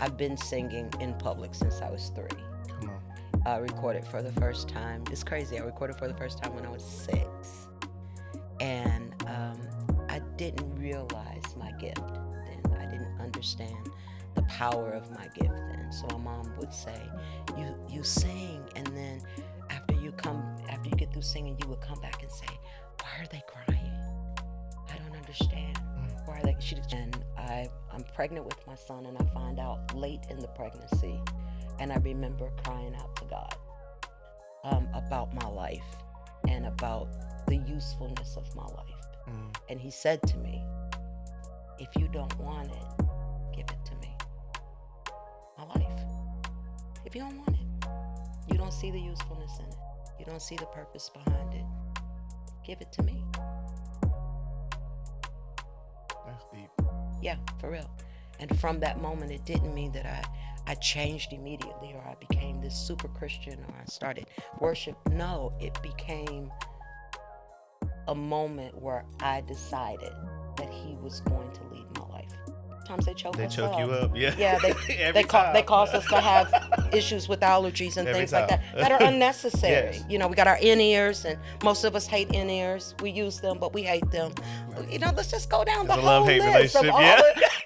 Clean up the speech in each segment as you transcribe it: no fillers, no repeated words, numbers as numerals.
I've been singing in public since I was 3. Come on. I recorded for the first time. It's crazy. I recorded for the first time when I was 6. And I didn't realize my gift then. I didn't understand the power of my gift then. So my mom would say, you sing, and then after you get through singing, you would come back and say, why are they crying? I don't understand. Why are they? And I'm pregnant with my son, and I find out late in the pregnancy, and I remember crying out to God about my life and about the usefulness of my life. And he said to me, if you don't want it, give it to me. My life. If you don't want it, you don't see the usefulness in it, you don't see the purpose behind it, give it to me. That's deep. Yeah, for real. And from that moment, it didn't mean that I changed immediately, or I became this super Christian, or I started worship. No, it became a moment where I decided that he was going to lead my life. Sometimes they choke us up. They choke you up, yeah. Yeah, they cause us to have issues with allergies and things like that are unnecessary. Yes. You know, we got our in-ears, and most of us hate in-ears. We use them, but we hate them. You know, let's just go down the whole list of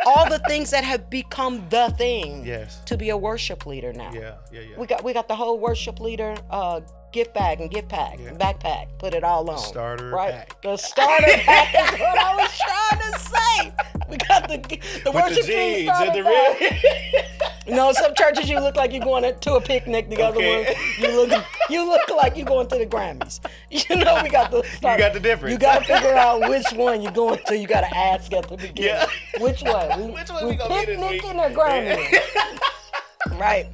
all the things that have become the thing to be a worship leader now. Yeah. We got the whole worship leader gift bag and gift pack, and backpack, put it all on. Starter pack. The starter pack is what I was trying to say. We got the worship team starter pack. No, some churches you look like you're going to a picnic. The other ones you look like you're going to the Grammys. You know, we got the starter. You got the difference. You got to figure out which one you're going to. You got to ask at the beginning. Yeah. Which one? Which one we gonna be this week? Picnicking or Grammys? Right.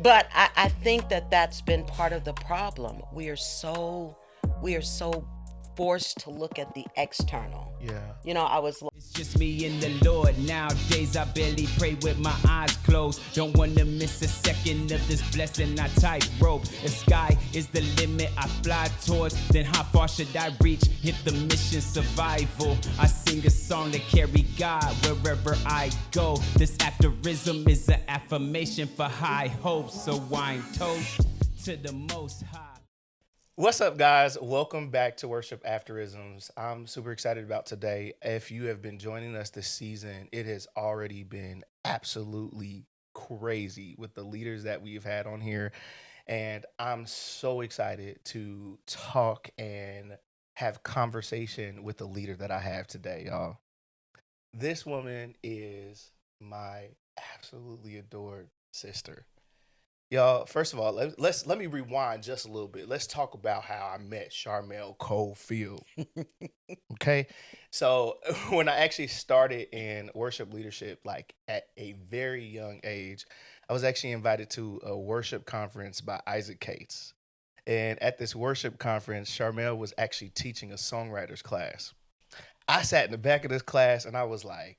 But I think that that's been part of the problem. We are so forced to look at the external. Yeah. You know, It's just me and the Lord. Nowadays I barely pray with my eyes closed. Don't want to miss a second of this blessing. I tightrope. If sky is the limit I fly towards, then how far should I reach? Hit the mission survival. I sing a song to carry God wherever I go. This aphorism is an affirmation for high hopes. So wine toast to the Most High. What's up, guys? Welcome back to Worship Afterisms. I'm super excited about today. If you have been joining us this season, it has already been absolutely crazy with the leaders that we've had on here. And I'm so excited to talk and have conversation with the leader that I have today, y'all. This woman is my absolutely adored sister. Y'all, first of all, let me rewind just a little bit. Let's talk about how I met Charmelle Cofield. Okay? So when I actually started in worship leadership, like at a very young age, I was actually invited to a worship conference by Isaac Cates. And at this worship conference, Charmelle was actually teaching a songwriters class. I sat in the back of this class and I was like,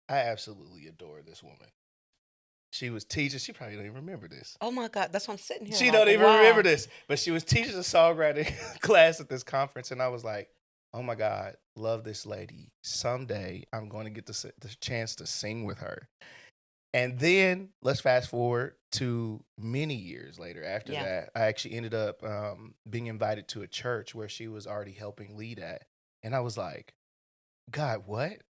I absolutely adore this woman. She was teaching. She probably don't even remember this. oh my God, that's why I'm sitting here. She like, don't even wow. remember this. But she was teaching a songwriting class at this conference. And I was like, oh my God, love this lady. Someday I'm going to get the chance to sing with her. And then let's fast forward to many years later. After that, I actually ended up being invited to a church where she was already helping lead at. And I was like, God, what?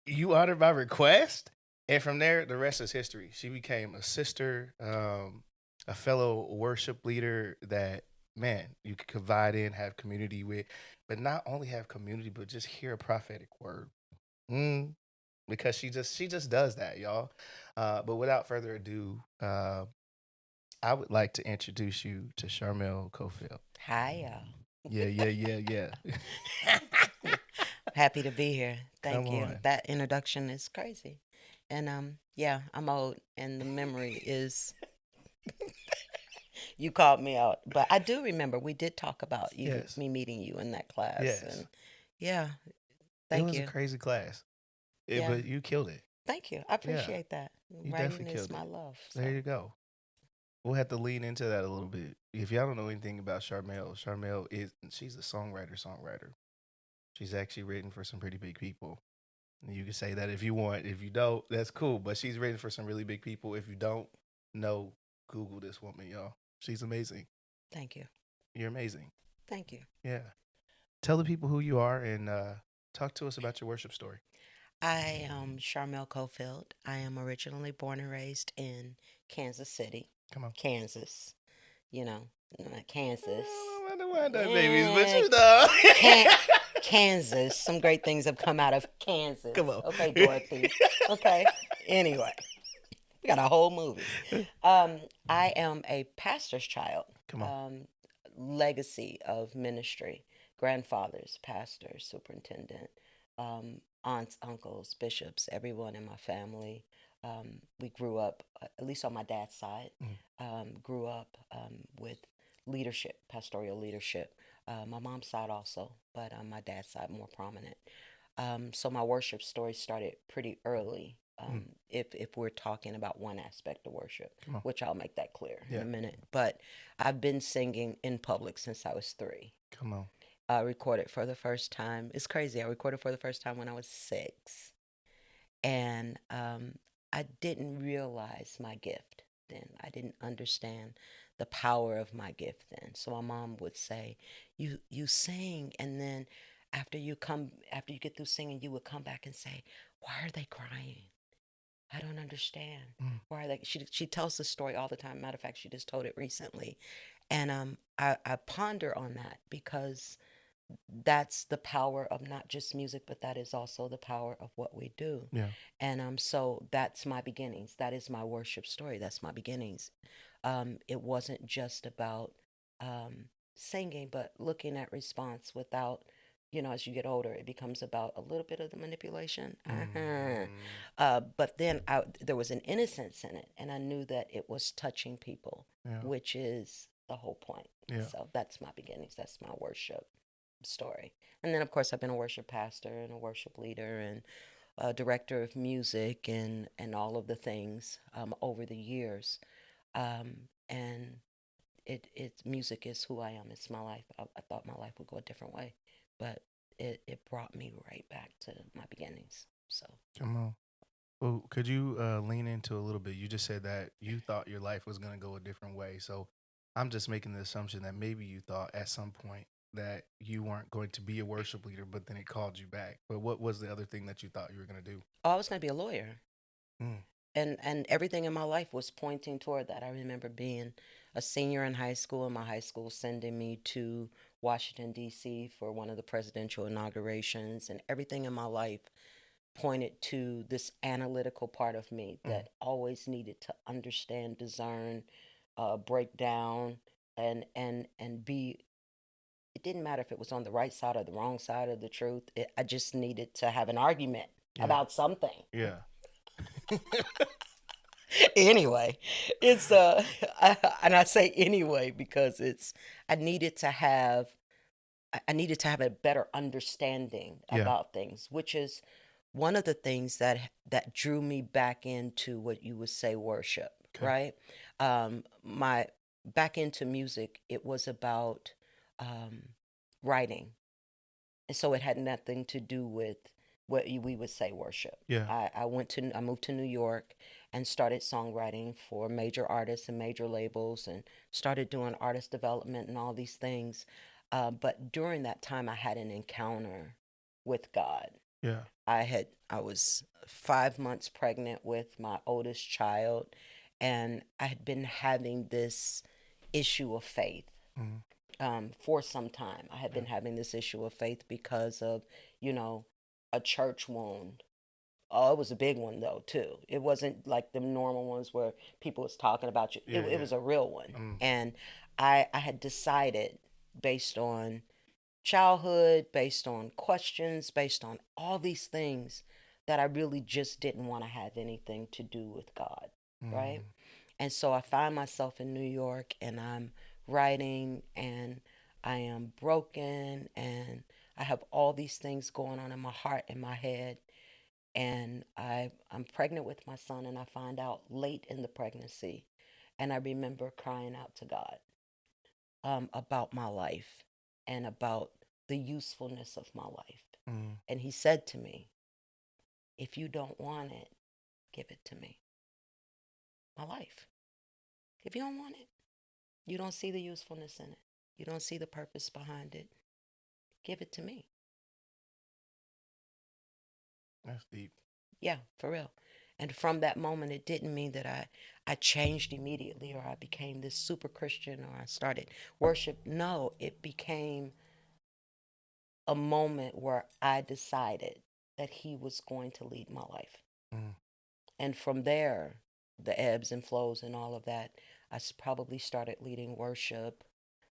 You honored my request? And from there, the rest is history. She became a sister, a fellow worship leader that, man, you could confide in, have community with, but not only have community, but just hear a prophetic word. Because she just does that, y'all. But without further ado, I would like to introduce you to Charmelle Cofield. Hi, y'all. Yeah. Happy to be here. Thank Come you. on. That introduction is crazy. And I'm old, and the memory is. You called me out, but I do remember we did talk about me meeting you in that class. Yes. And thank you. It was a crazy class, but you killed it. Thank you. I appreciate that. You Writing definitely is killed my it. love. So. There you go. We'll have to lean into that a little bit. If y'all don't know anything about Charmelle she's a songwriter. She's actually written for some pretty big people. You can say that if you want. If you don't, that's cool. But she's written for some really big people. If you don't know, Google this woman, y'all. She's amazing. Thank you. You're amazing. Thank you. Yeah. Tell the people who you are and talk to us about your worship story. I am Charmelle Cofield. I am originally born and raised in Kansas City, Come on. Kansas. You know, Kansas. I don't want that babies, but you know. Kansas. Some great things have come out of Kansas. Come on. Okay, Dorothy. Okay. Anyway, we got a whole movie. I am a pastor's child. Come on. Legacy of ministry. Grandfathers, pastors, superintendent, aunts, uncles, bishops, everyone in my family. We grew up, at least on my dad's side, grew up with leadership, pastoral leadership. My mom's side also, but my dad's side more prominent. So my worship story started pretty early. If we're talking about one aspect of worship, which I'll make that clear in a minute. But I've been singing in public since I was 3. Come on. I recorded for the first time. It's crazy. I recorded for the first time when I was 6. And I didn't realize my gift then. I didn't understand the power of my gift then. So my mom would say, you sing, and then after you get through singing, you would come back and say, why are they crying? I don't understand. Why are they? She tells the story all the time. Matter of fact, she just told it recently. And I ponder on that because that's the power of not just music, but that is also the power of what we do. Yeah. And so that's my beginnings. That is my worship story. That's my beginnings. It wasn't just about singing, but looking at response without, as you get older, it becomes about a little bit of the manipulation. But then there was an innocence in it, and I knew that it was touching people, which is the whole point. Yeah. So that's my beginnings. That's my worship story. And then, of course, I've been a worship pastor and a worship leader and a director of music and all of the things over the years. And music is who I am. It's my life. I thought my life would go a different way, but it brought me right back to my beginnings. So come on. Well, could you lean into a little bit? You just said that you thought your life was going to go a different way. So I'm just making the assumption that maybe you thought at some point that you weren't going to be a worship leader, but then it called you back. But what was the other thing that you thought you were going to do? Oh, I was going to be a lawyer. And everything in my life was pointing toward that. I remember being a senior in high school, and my high school sending me to Washington, D.C. for one of the presidential inaugurations, and everything in my life pointed to this analytical part of me that always needed to understand, discern, break down, and be. It didn't matter if it was on the right side or the wrong side of the truth. I just needed to have an argument about something. Yeah. Anyway, it's and I say anyway because I needed to have a better understanding about things, which is one of the things that drew me back into what you would say worship, right? My back into music, it was about writing, and so it had nothing to do with what we would say worship. Yeah. I moved to New York and started songwriting for major artists and major labels, and started doing artist development and all these things. But during that time, I had an encounter with God. Yeah. I was 5 months pregnant with my oldest child, and I had been having this issue of faith. For some time. I had been having this issue of faith because of, a church wound. Oh, it was a big one though too. It wasn't like the normal ones where people was talking about you. It was a real one. And I had decided, based on childhood, based on questions, based on all these things, that I really just didn't want to have anything to do with God, right? And so I find myself in New York, and I'm writing, and I am broken, and I have all these things going on in my heart and my head. And I'm pregnant with my son, and I find out late in the pregnancy. And I remember crying out to God about my life and about the usefulness of my life. And he said to me, if you don't want it, give it to me. My life. If you don't want it, you don't see the usefulness in it, you don't see the purpose behind it, give it to me. That's deep. Yeah, for real. And from that moment, it didn't mean that I changed immediately or I became this super Christian or I started worship. No, it became a moment where I decided that he was going to lead my life. Mm. And from there, the ebbs and flows and all of that, I probably started leading worship.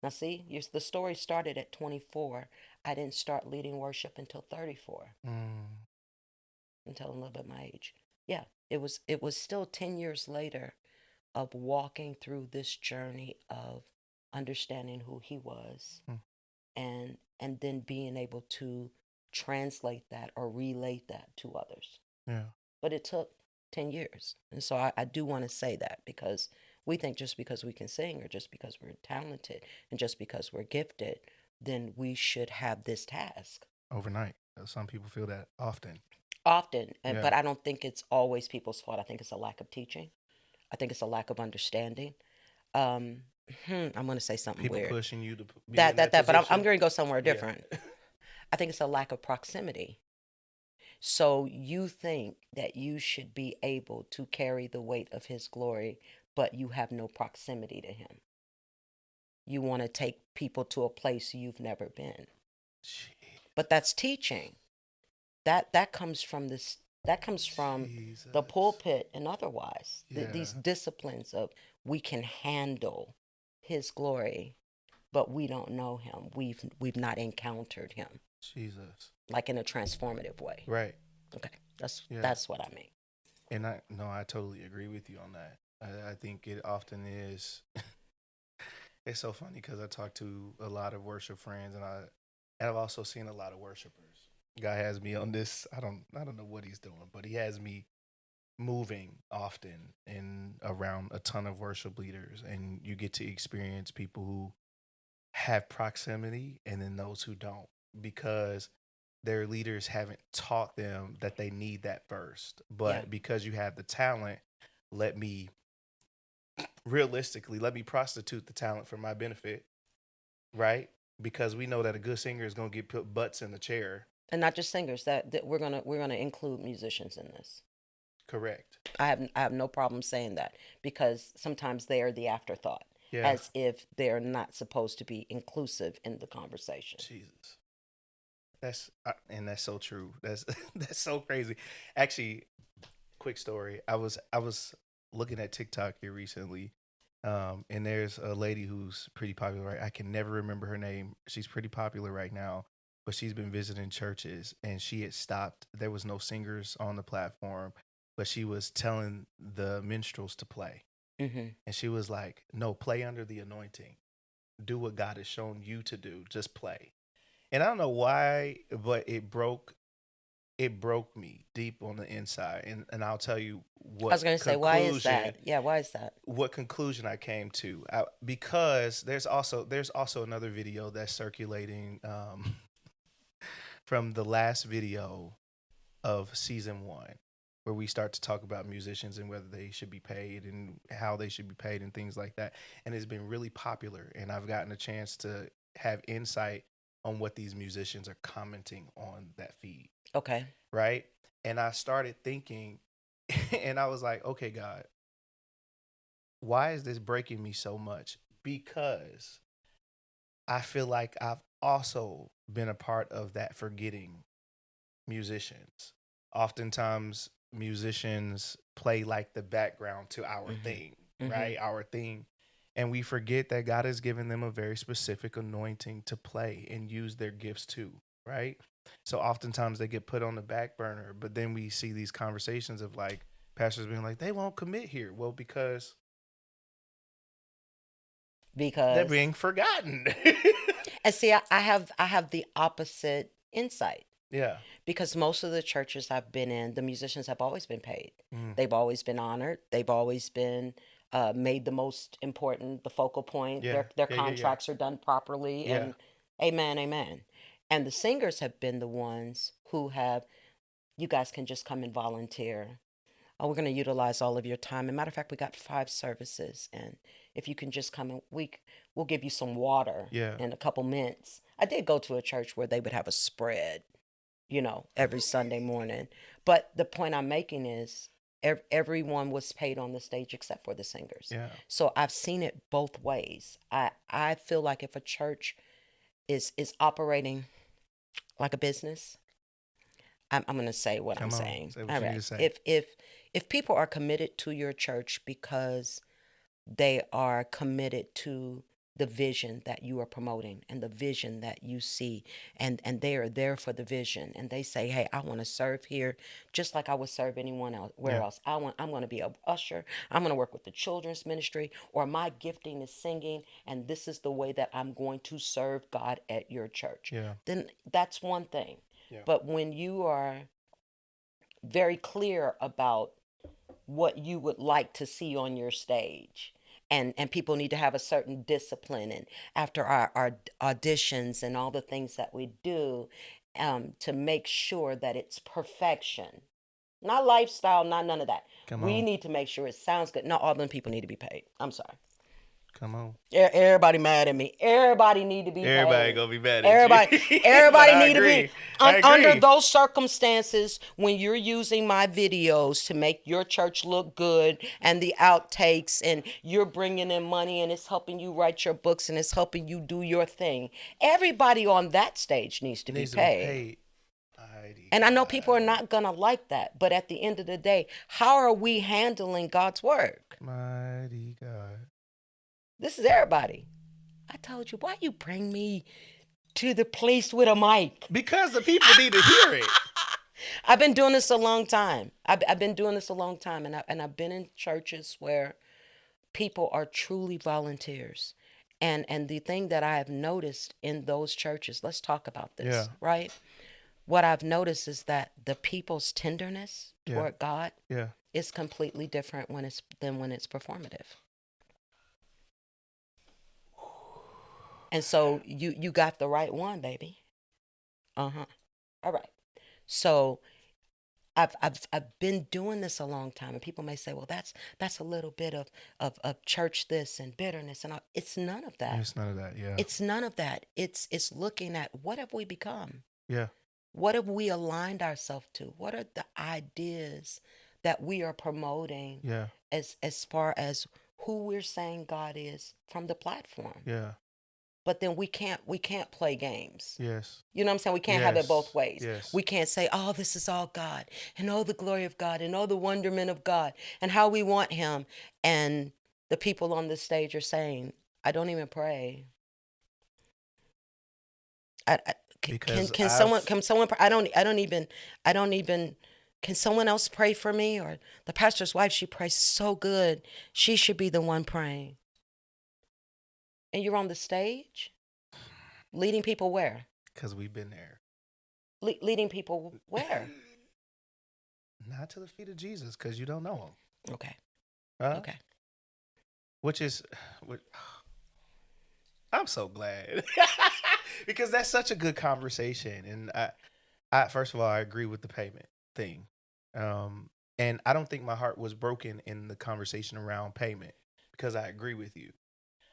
Now, see, the story started at 24. I didn't start leading worship until 34. I'm telling a little bit my age. Yeah, it was still 10 years later of walking through this journey of understanding who he was and then being able to translate that or relate that to others. Yeah. But it took 10 years. And so I do want to say that because we think just because we can sing or just because we're talented and just because we're gifted, then we should have this task. Overnight. Some people feel that often. Yeah. But I don't think it's always people's fault. I think it's a lack of teaching. I think it's a lack of understanding. I'm going to say something people weird. Pushing you to be that but I'm going to go somewhere different. Yeah. I think it's a lack of proximity. So you think that you should be able to carry the weight of his glory, but you have no proximity to him. You want to take people to a place you've never been. Jeez. But that's teaching. That comes from this. That comes from Jesus. the pulpit and otherwise. Yeah. These disciplines of we can handle his glory, but we don't know him. We've not encountered him. Jesus. Like in a transformative way. Right. Okay. That's what I mean. And I totally agree with you on that. I think it often is. It's so funny because I talk to a lot of worship friends, and I've also seen a lot of worshipers. Guy has me on this. I don't know what he's doing, but he has me moving often and around a ton of worship leaders, and you get to experience people who have proximity and then those who don't, because their leaders haven't taught them that they need that first. But because you have the talent, let me prostitute the talent for my benefit, right? Because we know that a good singer is going to get put butts in the chair. And not just singers. That we're gonna include musicians in this. Correct. I have no problem saying that because sometimes they are the afterthought, as if they're not supposed to be inclusive in the conversation. Jesus. That's so true. That's so crazy. Actually, quick story. I was looking at TikTok here recently, and there's a lady who's pretty popular. Right? I can never remember her name. She's pretty popular right now, but she's been visiting churches, and she had stopped. There was no singers on the platform, but she was telling the minstrels to play, and she was like, "No, play under the anointing. Do what God has shown you to do. Just play." And I don't know why, but it broke me deep on the inside. And I'll tell you what. I was going to say, why is that? Yeah, why is that? What conclusion I came to? Because there's also another video that's circulating from the last video of season 1, where we start to talk about musicians and whether they should be paid and how they should be paid and things like that. And it's been really popular. And I've gotten a chance to have insight on what these musicians are commenting on that feed. Okay. Right. And I started thinking, and I was like, okay, God, why is this breaking me so much? Because I feel like I've also been a part of that forgetting musicians. Oftentimes musicians play like the background to our thing, right? Our thing. And we forget that God has given them a very specific anointing to play and use their gifts too, right? So oftentimes they get put on the back burner, but then we see these conversations of like pastors being like, they won't commit here. Well, because they're being forgotten. And see, I have the opposite insight. Yeah. Because most of the churches I've been in, the musicians have always been paid. They've always been honored. They've always been made the most important, the focal point. Their contracts are done properly. And amen. And the singers have been the ones who have you guys can just come and volunteer. We're going to utilize all of your time. As a matter of fact, we got 5 services, and if you can just come and we'll give you some water and a couple mints. I did go to a church where they would have a spread, every Sunday morning. But the point I'm making is everyone was paid on the stage except for the singers. Yeah. So I've seen it both ways. I feel like if a church is operating like a business, I'm going to say what I'm saying. Say what all you right. need to say. If people are committed to your church because they are committed to the vision that you are promoting and the vision that you see, and they are there for the vision, and they say, hey, I want to serve here just like I would serve anyone else. Where else? I'm going to be an usher. I'm going to work with the children's ministry, or my gifting is singing, and this is the way that I'm going to serve God at your church. Then that's one thing. But when you are very clear about what you would like to see on your stage, and people need to have a certain discipline, and after our auditions and all the things that we do, to make sure that it's perfection, not lifestyle, not none of that. We need to make sure it sounds good. Not all them people need to be paid. I'm sorry. Come on. Everybody mad at me. Everybody need to be paid. Everybody gonna be mad at you. Everybody need to agree. be I under agree. those circumstances. When you're using my videos to make your church look good, and the outtakes, and you're bringing in money, and it's helping you write your books, and it's helping you do your thing, everybody on that stage needs to be paid. And I know people are not gonna like that, but at the end of the day, how are we handling God's work? Mighty God. This is everybody. I told you, why you bring me to the place with a mic? Because the people need to hear it. I've been doing this a long time. I've been doing this a long time, and I've been in churches where people are truly volunteers. And the thing that I have noticed in those churches, let's talk about this, right? What I've noticed is that the people's tenderness toward God is completely different than when it's performative. And so you got the right one, baby. All right. So I've been doing this a long time, and people may say, well, that's a little bit of church this and bitterness, and all. It's none of that. It's none of that. Yeah. It's none of that. It's looking at what have we become? Yeah. What have we aligned ourselves to? What are the ideas that we are promoting? Yeah. As far as who we're saying God is from the platform. Yeah. But then we can't play games. Yes. You know what I'm saying? We can't have it both ways. Yes. We can't say, oh, this is all God, and oh, the glory of God, and oh, the wonderment of God, and how we want him. And the people on the stage are saying, I don't even pray. Can someone I don't even can someone else pray for me? Or the pastor's wife, she prays so good, she should be the one praying. And you're on the stage leading people where? Because we've been there. Leading people where? Not to the feet of Jesus, because you don't know him. Okay. Okay. I'm so glad. Because that's such a good conversation. And I first of all, I agree with the payment thing. And I don't think my heart was broken in the conversation around payment, because I agree with you.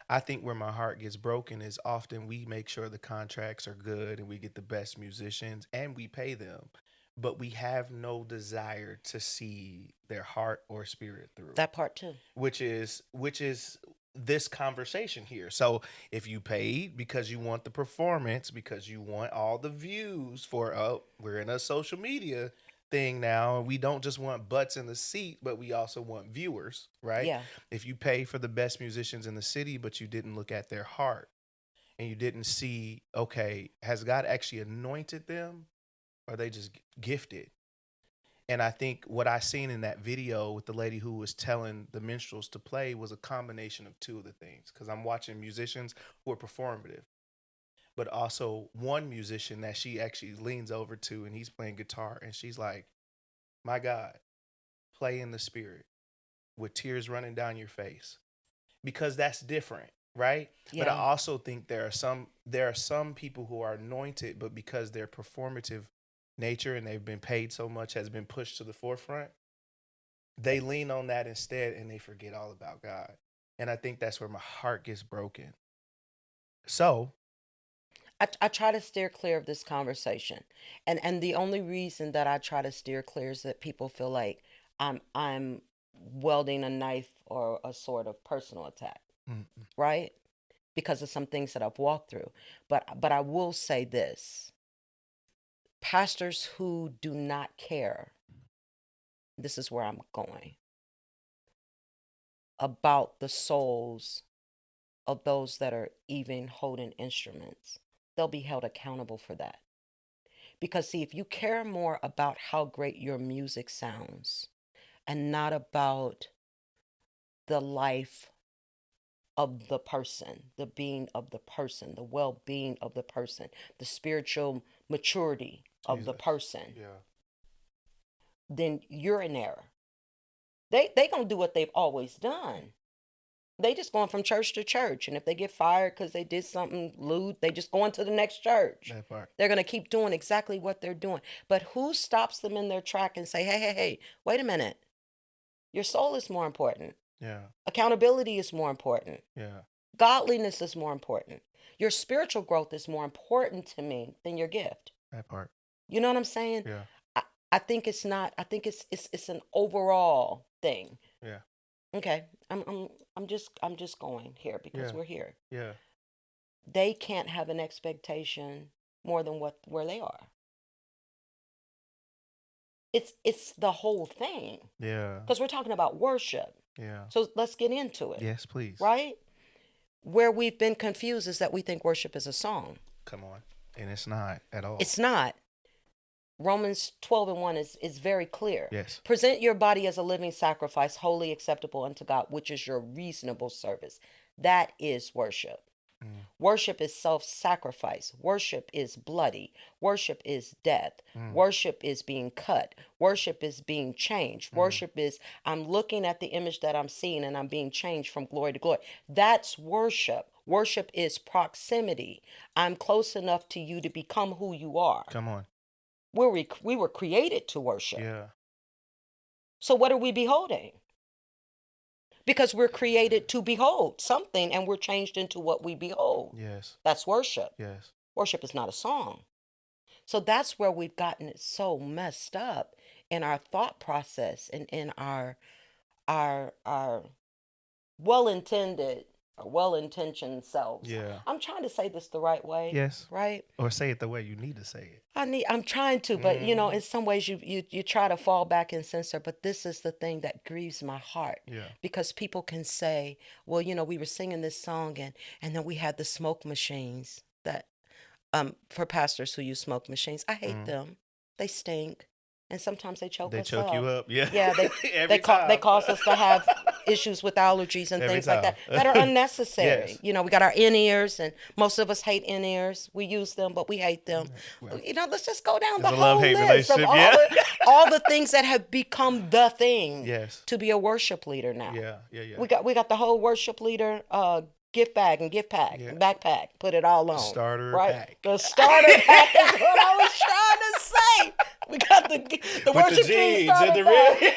I think where my heart gets broken is often we make sure the contracts are good and we get the best musicians and we pay them, but we have no desire to see their heart or spirit through. That part too. Which is this conversation here. So if you paid because you want the performance, because you want all the views for, we're in a social media thing now, and we don't just want butts in the seat, but we also want viewers, right? Yeah. If you pay for the best musicians in the city, but you didn't look at their heart and you didn't see, okay, has God actually anointed them, or are they just gifted? And I think what I seen in that video with the lady who was telling the minstrels to play was a combination of two of the things, because I'm watching musicians who are performative, but also one musician that she actually leans over to, and he's playing guitar, and she's like, my God, play in the spirit with tears running down your face, because that's different, right? Yeah. But I also think there are some people who are anointed, but because they're performative, nature and they've been paid so much has been pushed to the forefront, they lean on that instead and they forget all about God. And I think that's where my heart gets broken. So I try to steer clear of this conversation. And the only reason that I try to steer clear is that people feel like I'm wielding a knife or a sword of personal attack, right? Because of some things that I've walked through. But I will say this. Pastors who do not care, this is where I'm going, about the souls of those that are even holding instruments, they'll be held accountable for that. Because see, if you care more about how great your music sounds and not about the life of the person, the being of the person, the well-being of the person, the spiritual maturity of the person, then you're in error. They gonna do what they've always done. They just going from church to church, and if they get fired because they did something lewd, they just go into the next church. that part. They're gonna keep doing exactly what they're doing. But who stops them in their track and say, hey, wait a minute, your soul is more important. Yeah. Accountability is more important. Yeah. Godliness is more important. Your spiritual growth is more important to me than your gift. That part. You know what I'm saying? Yeah. I think it's not. I think it's an overall thing. Yeah. Okay. I'm just going here because we're here. Yeah. They can't have an expectation more than where they are. It's the whole thing. Yeah. Because we're talking about worship. Yeah. So let's get into it. Yes, please. Right? Where we've been confused is that we think worship is a song. Come on. And it's not at all. It's not. Romans 12:1 is very clear. Yes. Present your body as a living sacrifice, wholly acceptable unto God, which is your reasonable service. That is worship. Worship is self-sacrifice. Worship is bloody. Worship is death. Worship is being cut. Worship is being changed. Worship is I'm looking at the image that I'm seeing and I'm being changed from glory to glory. That's worship. Worship is proximity. I'm close enough to you to become who you are. Come on. We were created to worship. Yeah. So what are we beholding? Because we're created to behold something and we're changed into what we behold. Yes. That's worship. Yes. Worship is not a song. So that's where we've gotten it so messed up in our thought process and in our well-intended or well-intentioned selves. Yeah. I'm trying to say this the right way. Yes. Right? Or say it the way you need to say it. I'm trying to, but in some ways you try to fall back and censor, but this is the thing that grieves my heart. Yeah. Because people can say, well, we were singing this song and then we had the smoke machines that for pastors who use smoke machines. I hate them. They stink. And sometimes they choke us up. They choke you up, yeah. Yeah, they cause us to have issues with allergies and things like that are unnecessary. Yes. We got our in-ears, and most of us hate in-ears. We use them, but we hate them. Well, Let's just go down the a whole love-hate list of relationship, all the things that have become the thing Yes. to be a worship leader now. Yeah. We got the whole worship leader gift bag and gift pack, and backpack, put it all on. Starter right? pack. The starter pack is what I was trying to say. We got the With worship the team jeans and starter the pack. red.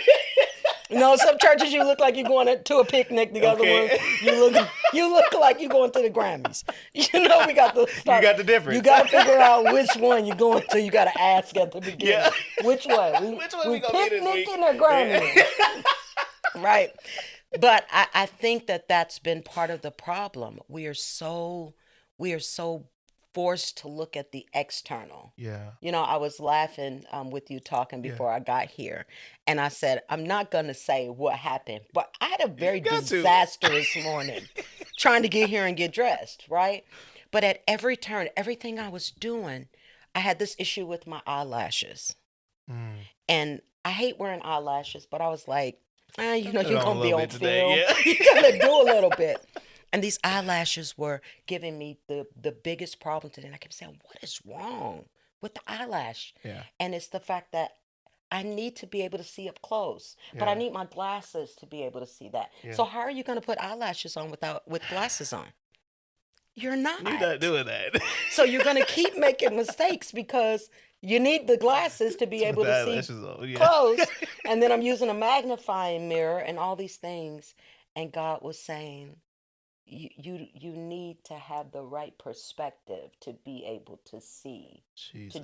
No, some churches you look like you're going to a picnic. The other Okay. ones you look like you're going to the Grammys. We got the You got the difference. You got to figure out which one you're going to. You got to ask at the beginning. Yeah. Which one? Which one we gonna be this week? Picnicking or Grammys? Right. But I think that's been part of the problem. We are so forced to look at the external. Yeah. I was laughing with you talking before I got here, and I said, I'm not going to say what happened, but I had a very disastrous morning trying to get here and get dressed, right? But at every turn, everything I was doing, I had this issue with my eyelashes. And I hate wearing eyelashes, but I was like, you're going to be on film. Yeah. You're going to do a little bit. And these eyelashes were giving me the biggest problem today. And I kept saying, what is wrong with the eyelash? Yeah. And it's the fact that I need to be able to see up close, but I need my glasses to be able to see that. Yeah. So how are you going to put eyelashes on with glasses on? You're not. You're not doing that. So you're going to keep making mistakes because You need the glasses to be able to see close. And then I'm using a magnifying mirror and all these things. And God was saying, you need to have the right perspective to be able to see, Jesus.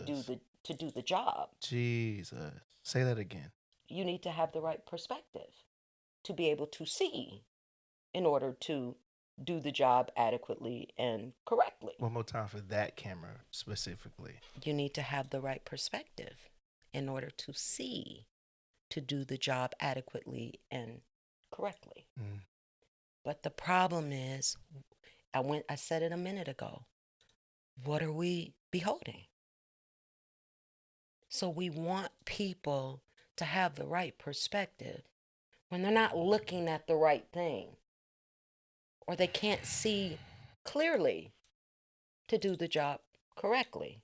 to do the job. Jesus. Say that again. You need to have the right perspective to be able to see in order to do the job adequately and correctly. One more time for that camera specifically. You need to have the right perspective in order to see, to do the job adequately and correctly. Mm. But the problem is, I said it a minute ago, what are we beholding? So we want people to have the right perspective when they're not looking at the right thing, or they can't see clearly to do the job correctly,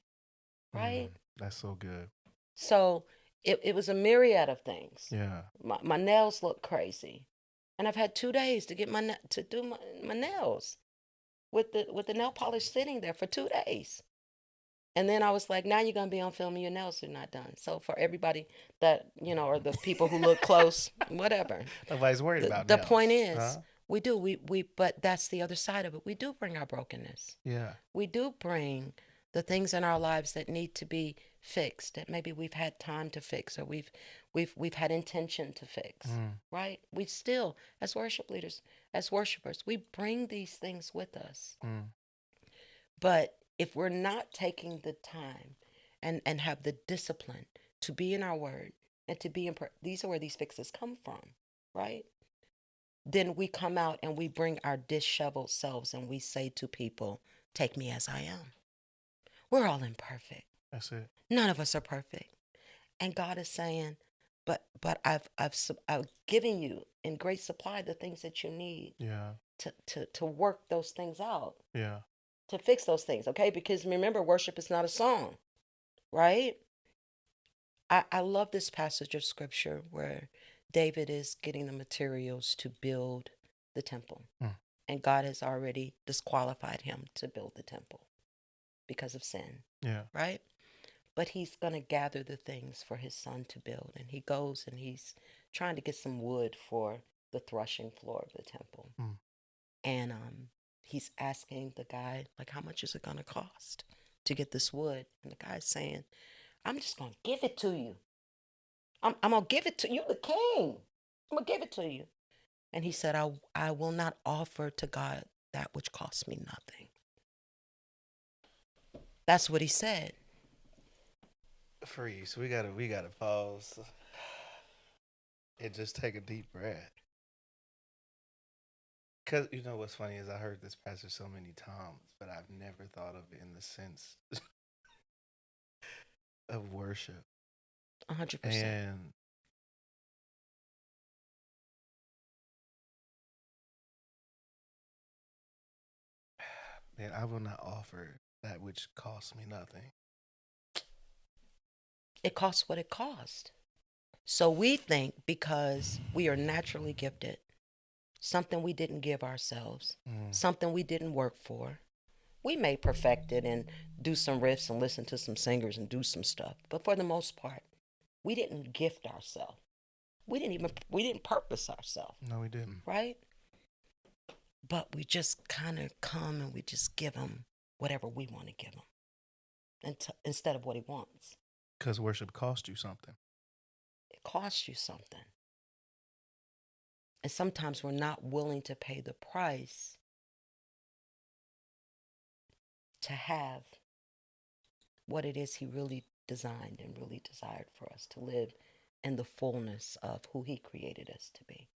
right? That's so good. So it was a myriad of things. Yeah. My nails look crazy, and I've had 2 days to get to do my nails with the nail polish sitting there for 2 days. And then I was like, now you're going to be on film and your nails are not done. So for everybody that, or the people who look close, whatever. Nobody's worried about the nails. point is, we but that's the other side of it. We do bring our brokenness. Yeah. We do bring the things in our lives that need to be fixed, that maybe we've had time to fix, or we've had intention to fix, right? We still, as worship leaders, as worshipers, we bring these things with us. But if we're not taking the time and have the discipline to be in our word and to be in these are where these fixes come from, right? Then we come out and we bring our disheveled selves and we say to people, take me as I am. We're all imperfect. That's it. None of us are perfect. And God is saying, but I've given you in great supply the things that you need to work those things out. Yeah. To fix those things, okay? Because remember, worship is not a song, right? I love this passage of scripture where David is getting the materials to build the temple. And God has already disqualified him to build the temple because of sin. Yeah. Right? But he's going to gather the things for his son to build. And he goes and he's trying to get some wood for the threshing floor of the temple. And he's asking the guy, like, how much is it going to cost to get this wood? And the guy's saying, I'm just going to give it to you. I'm going to give it to you, the king. I'm going to give it to you. And he said, I will not offer to God that which costs me nothing. That's what he said. Freeze. We gotta pause and just take a deep breath. Because you know what's funny is I heard this passage so many times, but I've never thought of it in the sense of worship. 100%. And man, I will not offer that which costs me nothing. It costs what it costs. So we think because we are naturally gifted, something we didn't give ourselves, something we didn't work for, we may perfect it and do some riffs and listen to some singers and do some stuff. But for the most part, we didn't gift ourselves. We didn't purpose ourselves. No, we didn't. Right? But we just kind of come and we just give him whatever we want to give him instead of what he wants. Because worship costs you something. It costs you something. And sometimes we're not willing to pay the price to have what it is he really designed and really desired for us to live in the fullness of who he created us to be.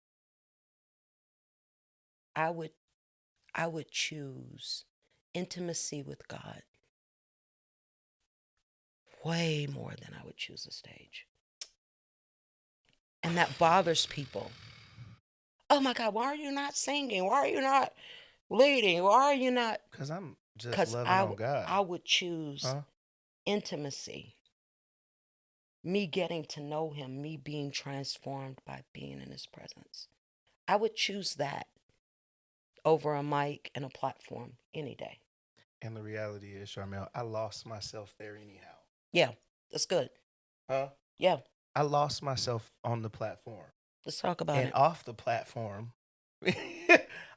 I would choose intimacy with God way more than I would choose a stage. And that bothers people. Oh my God, why are you not singing? Why are you not leading? Why are you not? Because I'm just loving on God. I would choose intimacy. Me getting to know him, me being transformed by being in his presence. I would choose that over a mic and a platform any day. And the reality is, Charmelle, I lost myself there anyhow. Yeah. That's good. Huh? Yeah. I lost myself on the platform. Let's talk about And it. off the platform,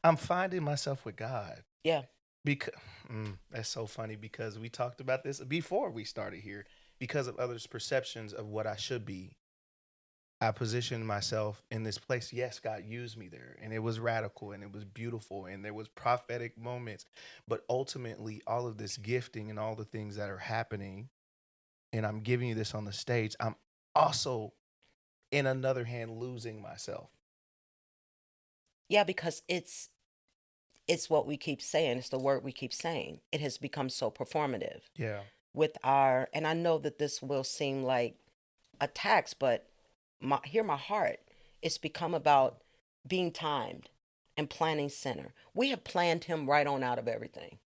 I'm finding myself with God. Yeah. Because that's so funny because we talked about this before we started here. Because of others' perceptions of what I should be, I positioned myself in this place. Yes, God used me there, and it was radical, and it was beautiful, and there was prophetic moments. But ultimately, all of this gifting and all the things that are happening, and I'm giving you this on the stage, I'm also, in another hand, losing myself. Yeah, because it's what we keep saying. It's the word we keep saying. It has become so performative. Yeah. And I know that this will seem like a tax, but hear my heart. It's become about being timed and planning center. We have planned him right on out of everything.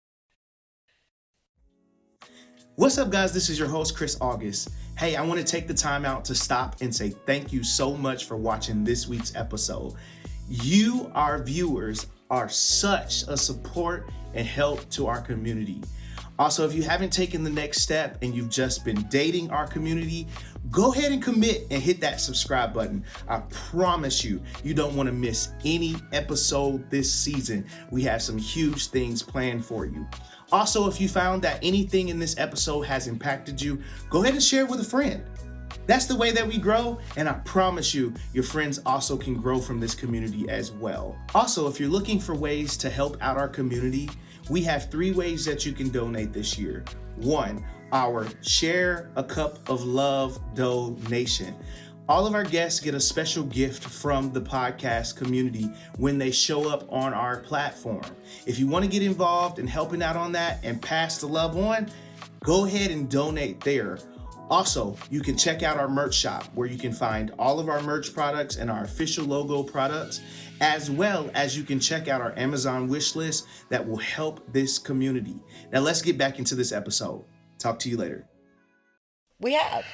What's up, guys? This is your host, Chris August. Hey, I want to take the time out to stop and say thank you so much for watching this week's episode. You, our viewers, are such a support and help to our community. Also, if you haven't taken the next step and you've just been dating our community, go ahead and commit and hit that subscribe button. I promise you, you don't want to miss any episode this season. We have some huge things planned for you. Also, if you found that anything in this episode has impacted you, go ahead and share it with a friend. That's the way that we grow, and I promise you, your friends also can grow from this community as well. Also, if you're looking for ways to help out our community, we have 3 ways that you can donate this year. 1, our Share a Cup of Love donation. All of our guests get a special gift from the podcast community when they show up on our platform. If you want to get involved in helping out on that and pass the love on, go ahead and donate there. Also, you can check out our merch shop where you can find all of our merch products and our official logo products, as well as you can check out our Amazon wish list that will help this community. Now let's get back into this episode. Talk to you later. We have.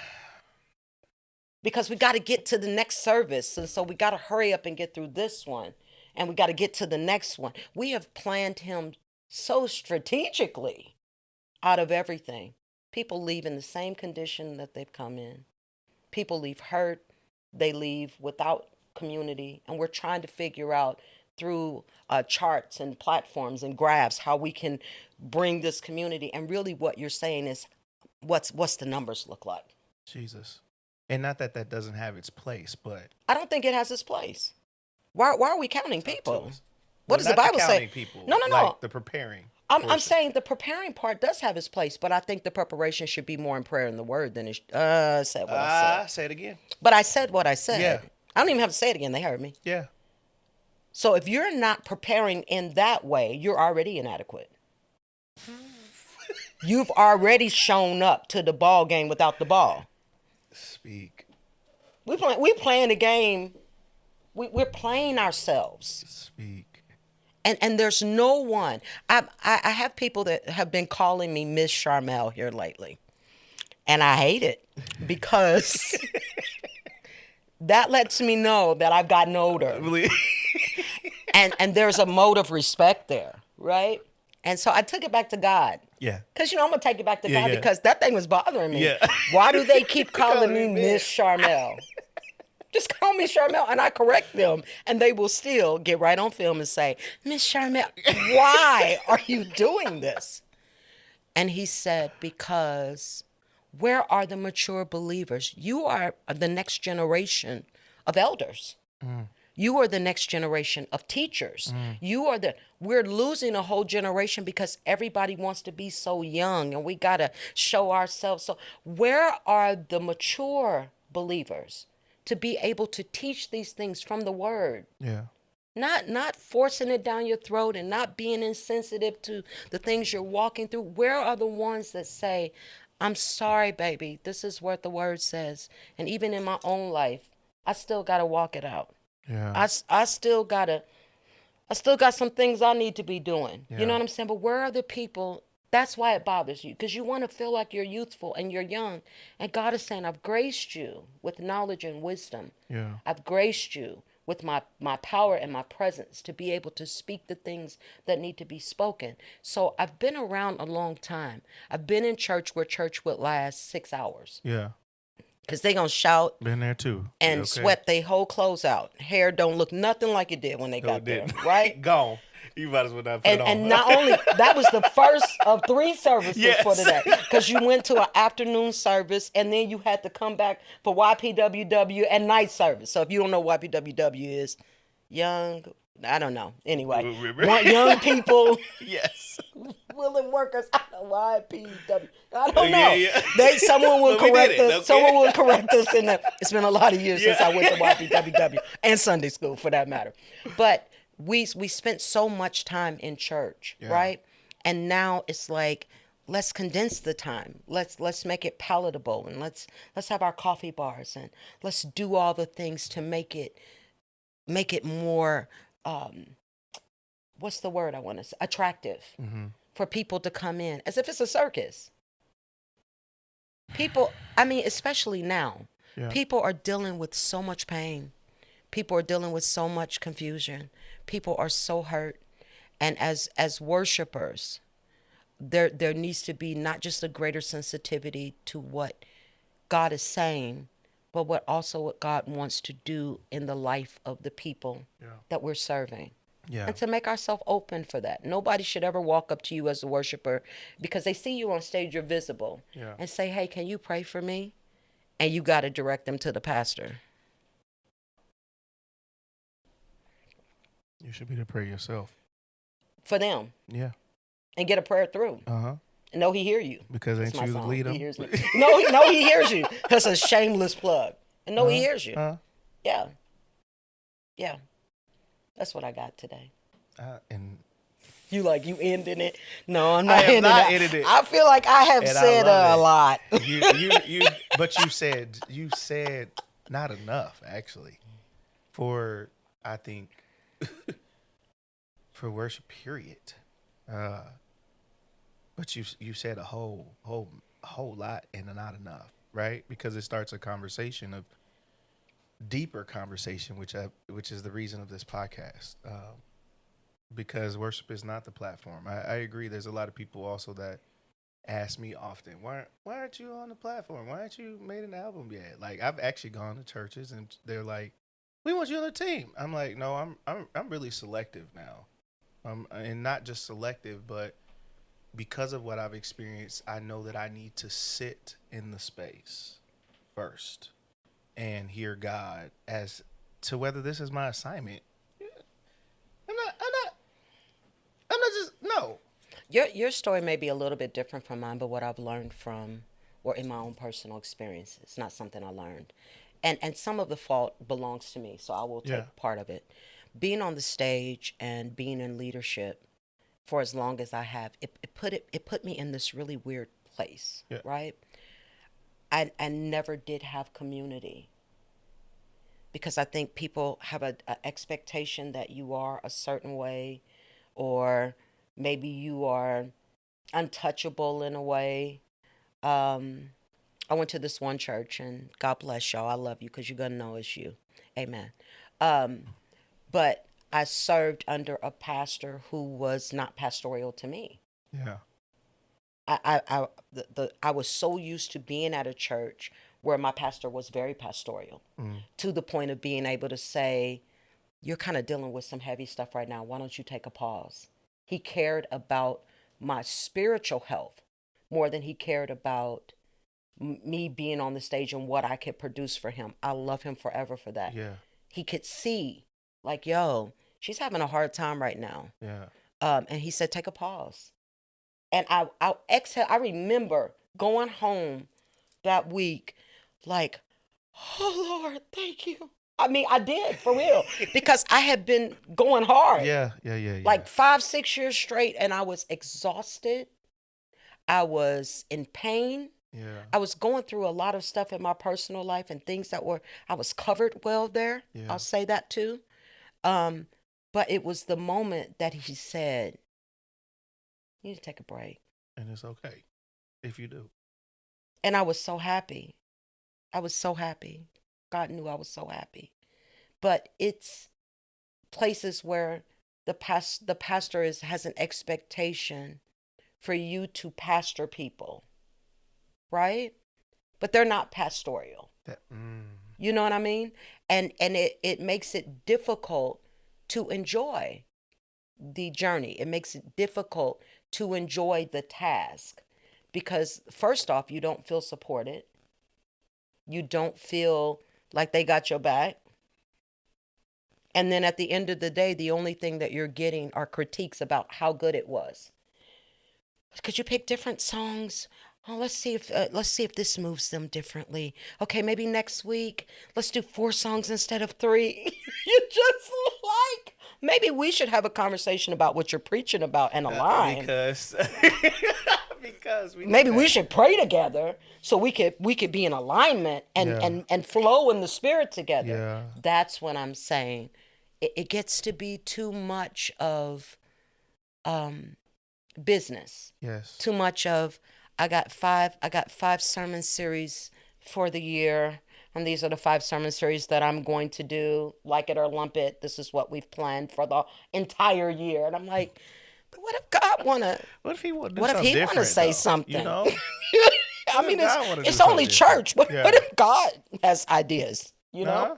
Because we got to get to the next service. And so we got to hurry up and get through this one. And we got to get to the next one. We have planned him so strategically out of everything. People leave in the same condition that they've come in. People leave hurt. They leave without community. And we're trying to figure out through charts and platforms and graphs how we can bring this community. And really what you're saying is what's the numbers look like? Jesus. And not that that doesn't have its place, but I don't think it has its place. Why are we counting people? What does the not Bible say? counting people, No. like the preparing. I'm saying the preparing part does have its place, but I think the preparation should be more in prayer and the word than it said what I said. Say it again. But I said what I said. Yeah. I don't even have to say it again. They heard me. Yeah. So if you're not preparing in that way, you're already inadequate. You've already shown up to the ball game without the ball. Speak. We playing the game. We're playing ourselves. Speak. And there's no one. I have people that have been calling me Miss Charmelle here lately. And I hate it because that lets me know that I've gotten older. and there's a mode of respect there, right? And so I took it back to God. Yeah. Because, I'm going to take it back to God yeah. because that thing was bothering me. Yeah. Why do they keep calling me Miss Charmelle? Just call me Charmelle, and I correct them, and they will still get right on film and say, Miss Charmelle, why are you doing this? And he said, because where are the mature believers? You are the next generation of elders. You are the next generation of teachers. We're losing a whole generation because everybody wants to be so young, and we got to show ourselves. So where are the mature believers to be able to teach these things from the word? Yeah. Not forcing it down your throat and not being insensitive to the things you're walking through. Where are the ones that say, I'm sorry, baby, this is what the word says. And even in my own life, I still got to walk it out. Yeah. I still got some things I need to be doing. Yeah. You know what I'm saying? But where are the people? That's why it bothers you, because you want to feel like you're youthful and you're young. And God is saying, I've graced you with knowledge and wisdom. Yeah. I've graced you with my power and my presence to be able to speak the things that need to be spoken. So I've been around a long time. I've been in church where church would last 6 hours. Yeah. Because they going to shout Been there too. and Okay. sweat their whole clothes out. Hair don't look nothing like it did when they No, got it there, didn't. right? Gone. You might as well not put it on. And not only, that was the first of 3 services Yes. for the day. Because you went to an afternoon service and then you had to come back for YPWW and night service. So if you don't know what YPWW is, I don't know. Anyway, young people. Yes. Willing workers out of YPW. I don't know. Yeah. Someone will But we correct did it, us. okay? Someone will correct us in that. It's been a lot of years since Yeah. I went to YPWW and Sunday school, for that matter. But we spent so much time in church, right? And now it's like, let's condense the time. Let's make it palatable, and let's have our coffee bars, and let's do all the things to make it more. What's the word I want to say? Attractive for people to come in, as if it's a circus. People, especially now, people are dealing with so much pain. People are dealing with so much confusion. People are so hurt. And as worshipers, there needs to be not just a greater sensitivity to what God is saying, but what God wants to do in the life of the people that we're serving. Yeah. And to make ourselves open for that. Nobody should ever walk up to you as a worshiper because they see you on stage, you're visible, and say, hey, can you pray for me? And you got to direct them to the pastor. You should be to pray yourself. For them. Yeah. And get a prayer through. Uh-huh. And know he hear you. Because ain't you the leader? He hears me. No, he hears you. That's a shameless plug. And he hears you. Yeah. Yeah. That's what I got today. And you ending it? No, I'm not ending it. I feel like I have said a lot. But you said not enough, actually, for, I think, for worship, period. But you said a whole lot and not enough, right? Because it starts a conversation of deeper conversation, which is the reason of this podcast. Because worship is not the platform. I agree. There's a lot of people also that ask me often, why aren't you on the platform? Why aren't you made an album yet? Like, I've actually gone to churches and they're like, we want you on the team. I'm like, no, I'm really selective now. And not just selective, but because of what I've experienced, I know that I need to sit in the space first and hear God as to whether this is my assignment. I'm not just, no. Your story may be a little bit different from mine, but what I've learned from, or in my own personal experience, it's not something I learned. And some of the fault belongs to me, so I will take part of it. Being on the stage and being in leadership for as long as I have, it put me in this really weird place, right? I never did have community because I think people have a expectation that you are a certain way, or maybe you are untouchable in a way. I went to this one church, and God bless y'all. I love you because you're going to know it's you. Amen. But I served under a pastor who was not pastoral to me. Yeah. I was so used to being at a church where my pastor was very pastoral, to the point of being able to say, you're kind of dealing with some heavy stuff right now. Why don't you take a pause? He cared about my spiritual health more than he cared about me being on the stage and what I could produce for him. I love him forever for that. Yeah. He could see, like, yo, she's having a hard time right now. Yeah. And he said, take a pause. And I exhale. I remember going home that week like, oh, Lord, thank you. I mean, I did, for real, because I had been going hard. Yeah. Like 5-6 years straight, and I was exhausted. I was in pain. Yeah. I was going through a lot of stuff in my personal life and things I was covered well there. Yeah. I'll say that too. But it was the moment that he said, you need to take a break. And it's okay if you do. And I was so happy. I was so happy. God knew I was so happy but it's places where the pastor has an expectation for you to pastor people, right? But they're not pastoral. You know what I mean? And it makes it difficult to enjoy the journey. It makes it difficult to enjoy the task because first off, you don't feel supported. You don't feel like they got your back. And then at the end of the day, the only thing that you're getting are critiques about how good it was. Could you pick different songs? Oh, let's see if this moves them differently. Okay, maybe next week let's do 4 songs instead of 3. You just like, maybe we should have a conversation about what you're preaching about and align. Because maybe we should pray together so we could be in alignment and flow in the spirit together. Yeah. That's what I'm saying. It gets to be too much of business. Yes. Too much of I got 5 sermon series for the year, and these are the 5 sermon series that I'm going to do. Like it or lump it. This is what we've planned for the entire year. And I'm like, but what if God wanna? What if he want to say something? You know? I mean, it's only church. What if God has ideas? You know. Uh-huh.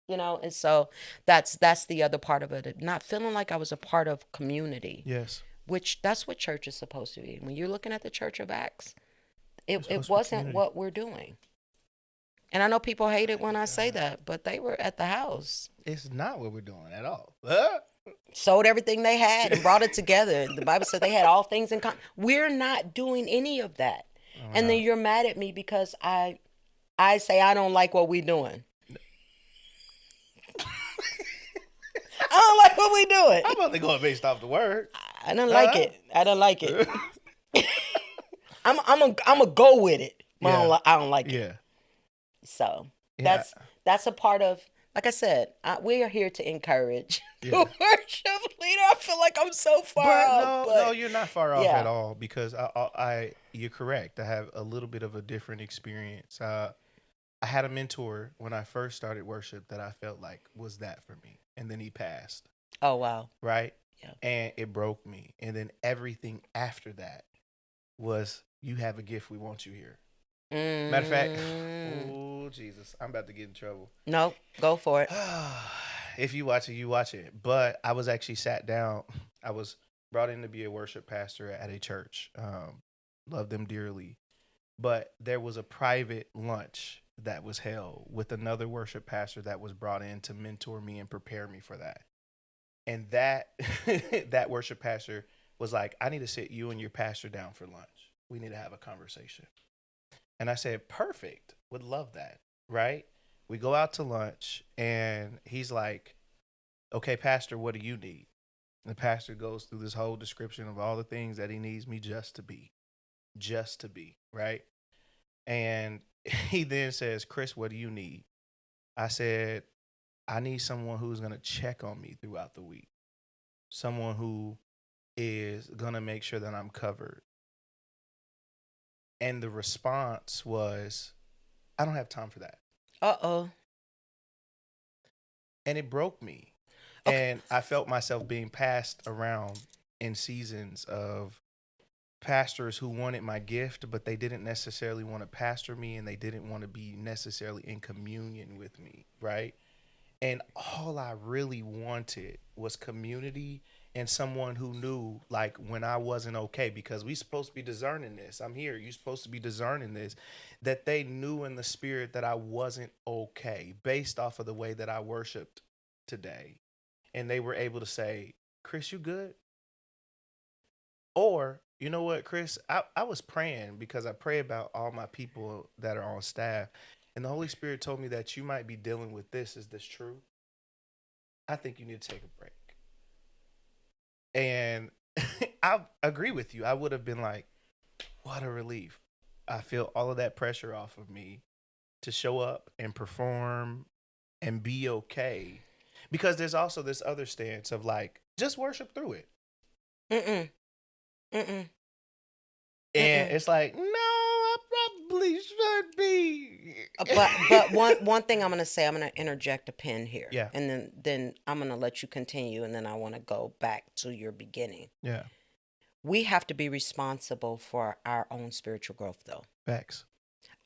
You know, and so that's the other part of it. Not feeling like I was a part of community. Yes. Which that's what church is supposed to be. When you're looking at the Church of Acts, it wasn't what we're doing. And I know people hate it when I say that, but they were at the house. It's not what we're doing at all. Sold everything they had and brought it together. The Bible said they had all things in common. We're not doing any of that. And then you're mad at me because I say I don't like what we're doing. I don't like what we doing. I'm only going based off the word. I don't like it. I don't like it. I'm a go with it. But I don't like it. Yeah. So that's a part of. Like I said, we are here to encourage the worship leader. I feel like I'm so far off. No, you're not far off at all because you're correct. I have a little bit of a different experience. I had a mentor when I first started worship that I felt like was that for me. And then he passed. Oh, wow. Right? Yeah. And it broke me. And then everything after that was, you have a gift, we want you here. Matter of fact, oh, Jesus, I'm about to get in trouble. No, go for it. If you watch it, you watch it. But I was actually sat down. I was brought in to be a worship pastor at a church. Love them dearly. But there was a private lunch that was held with another worship pastor that was brought in to mentor me and prepare me for that. And that that worship pastor was like, I need to sit you and your pastor down for lunch. We need to have a conversation. And I said, perfect. Would love that. Right? We go out to lunch and he's like, okay, pastor, what do you need? And the pastor goes through this whole description of all the things that he needs me just to be. Right? And he then says, Chris, what do you need? I said, I need someone who's going to check on me throughout the week. Someone who is going to make sure that I'm covered. And the response was, I don't have time for that. Uh-oh. And it broke me. Okay. And I felt myself being passed around in seasons of pastors who wanted my gift, but they didn't necessarily want to pastor me and they didn't want to be necessarily in communion with me, right? And all I really wanted was community and someone who knew, like, when I wasn't okay, because we supposed to be discerning this. I'm here. You're supposed to be discerning this, that they knew in the spirit that I wasn't okay based off of the way that I worshiped today. And they were able to say, Chris, you good? Or, you know what, Chris, I was praying because I pray about all my people that are on staff. And the Holy Spirit told me that you might be dealing with this. Is this true? I think you need to take a break. And I agree with you. I would have been like, what a relief. I feel all of that pressure off of me to show up and perform and be okay. Because there's also this other stance of like, just worship through it. And it's like, no, I probably should be. But one thing I'm going to say, I'm going to interject a pin here. Yeah. And then I'm going to let you continue, and then I want to go back to your beginning. Yeah. We have to be responsible for our own spiritual growth, though. Facts.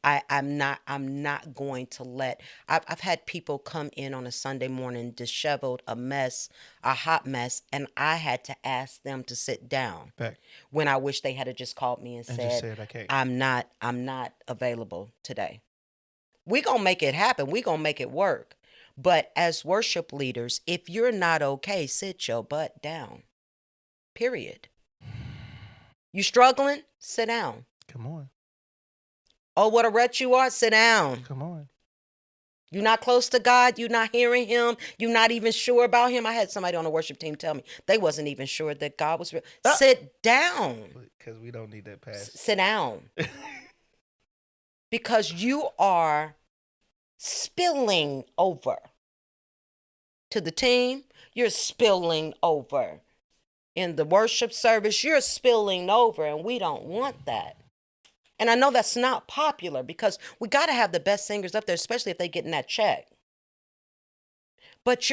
I'm not going to let. I've had people come in on a Sunday morning disheveled, a mess, a hot mess, and I had to ask them to sit down. Fact. When I wish they had just called me and just said, said, I can't. I'm not available today. We're gonna make it happen. We're gonna make it work. But as worship leaders, if you're not okay, sit your butt down. Period. You struggling? Sit down. Come on. Oh, what a wretch you are. Sit down. Come on. You're not close to God. You're not hearing him. You're not even sure about him. I had somebody on the worship team tell me they wasn't even sure that God was real. Sit down. Because we don't need that pass. Sit down. Because you are spilling over to the team. You're spilling over in the worship service. You're spilling over, and we don't want that. And I know that's not popular because we got to have the best singers up there, especially if they get in that check. But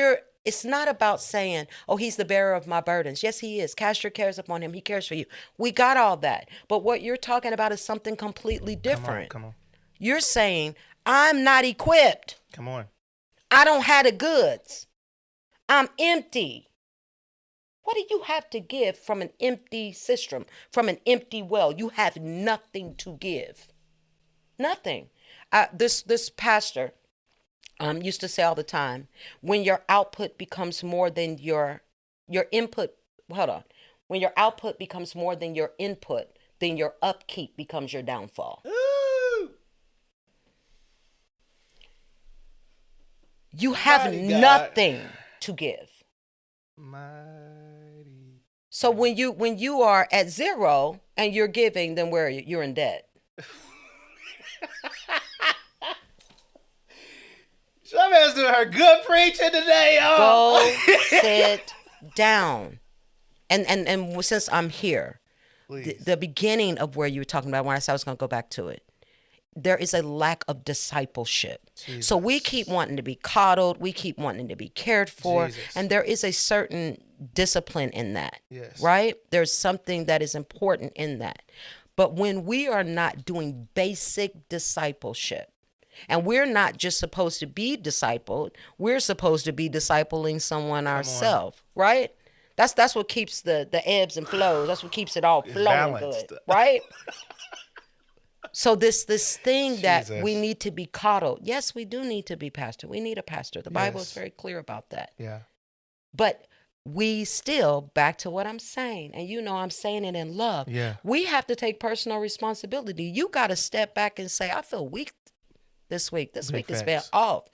it's not about saying, oh, he's the bearer of my burdens. Yes, he is. Cast your cares upon him. He cares for you. We got all that. But what you're talking about is something completely different. Come on. You're saying, I'm not equipped. Come on. I don't have the goods. I'm empty. What do you have to give from an empty system, from an empty well? You have nothing to give. Nothing. This pastor used to say all the time, when your output becomes more than your input, when your output becomes more than your input, then your upkeep becomes your downfall. Ooh. You have nothing to give. So when you are at zero and you're giving, then where are you? You're in debt. Charmelle's doing her good preaching today, y'all. Go sit down. And since I'm here, the beginning of where you were talking about, when I said I was going to go back to it, there is a lack of discipleship. Jesus. So we keep wanting to be coddled. We keep wanting to be cared for. Jesus. And there is a certain discipline in that, yes. Right? There's something that is important in that. But when we are not doing basic discipleship, and we're not just supposed to be discipled, we're supposed to be discipling someone ourselves, right? That's what keeps the ebbs and flows. That's what keeps it all flowing good, right? So this thing that we need to be coddled. Yes, we do need to be pastor. We need a pastor. The Bible is very clear about that. Yeah. But we still, back to what I'm saying, and you know I'm saying it in love. Yeah. We have to take personal responsibility. You got to step back and say, I feel weak this week. This week has been off.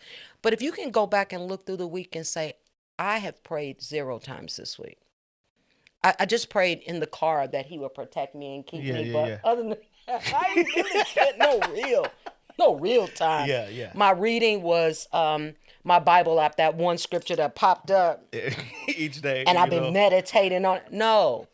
But if you can go back and look through the week and say, I have prayed 0 times this week. I just prayed in the car that he would protect me and keep me. But other than that, I didn't really spend no real time. Yeah. My reading was my Bible app, that one scripture that popped up each day. And I've been meditating on it. No.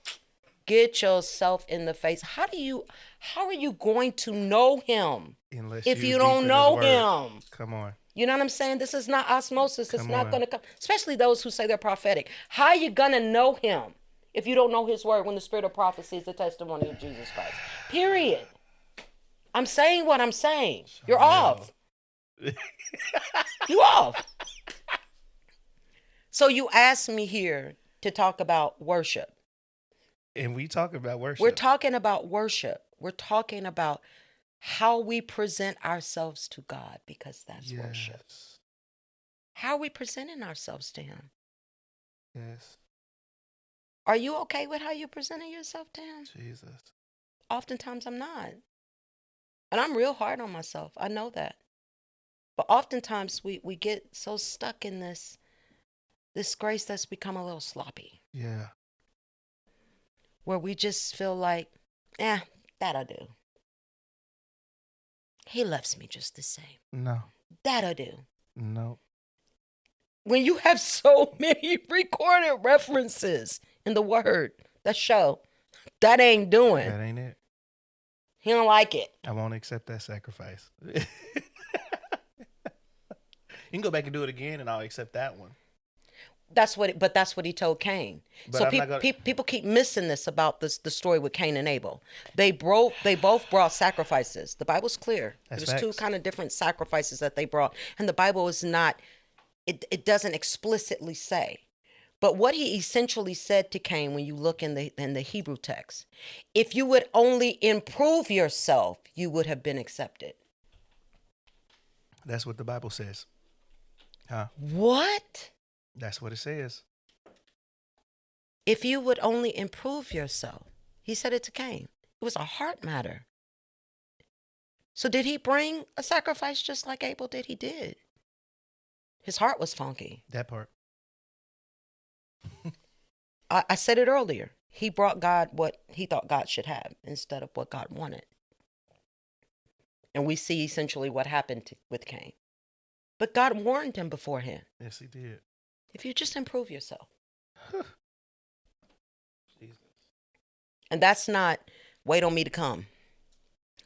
Get yourself in the face. How are you going to know him if you don't know him? Come on. You know what I'm saying? This is not osmosis. It's not going to come. Especially those who say they're prophetic. How are you going to know him if you don't know his word when the spirit of prophecy is the testimony of Jesus Christ? Period. I'm saying what I'm saying. You're off. You off. So you asked me here to talk about worship. And we talk about worship. We're talking about worship. We're talking about how we present ourselves to God, because that's worship. How are we presenting ourselves to him? Yes. Are you okay with how you're presenting yourself to him? Jesus. Oftentimes I'm not. And I'm real hard on myself. I know that. But oftentimes we get so stuck in this grace that's become a little sloppy. Yeah. Where we just feel like, that'll do. He loves me just the same. No. That'll do. No. When you have so many recorded references in the word that show, that ain't doing. That ain't it. He don't like it. I won't accept that sacrifice. You can go back and do it again, and I'll accept that one. That's what he told Cain. But so I'm not gonna- people keep missing this about the story with Cain and Abel. They both brought sacrifices. The Bible's clear. That's It was two facts. kind of different sacrifices that they brought, and the Bible is not. It doesn't explicitly say, but what he essentially said to Cain, when you look in the Hebrew text, if you would only improve yourself, you would have been accepted. That's what the Bible says. Huh? What? That's what it says. If you would only improve yourself. He said it to Cain. It was a heart matter. So did he bring a sacrifice just like Abel did? He did. His heart was funky. That part. I said it earlier. He brought God what he thought God should have instead of what God wanted. And we see essentially what happened with Cain. But God warned him beforehand. Yes, he did. If you just improve yourself. Jesus. And that's not wait on me to come.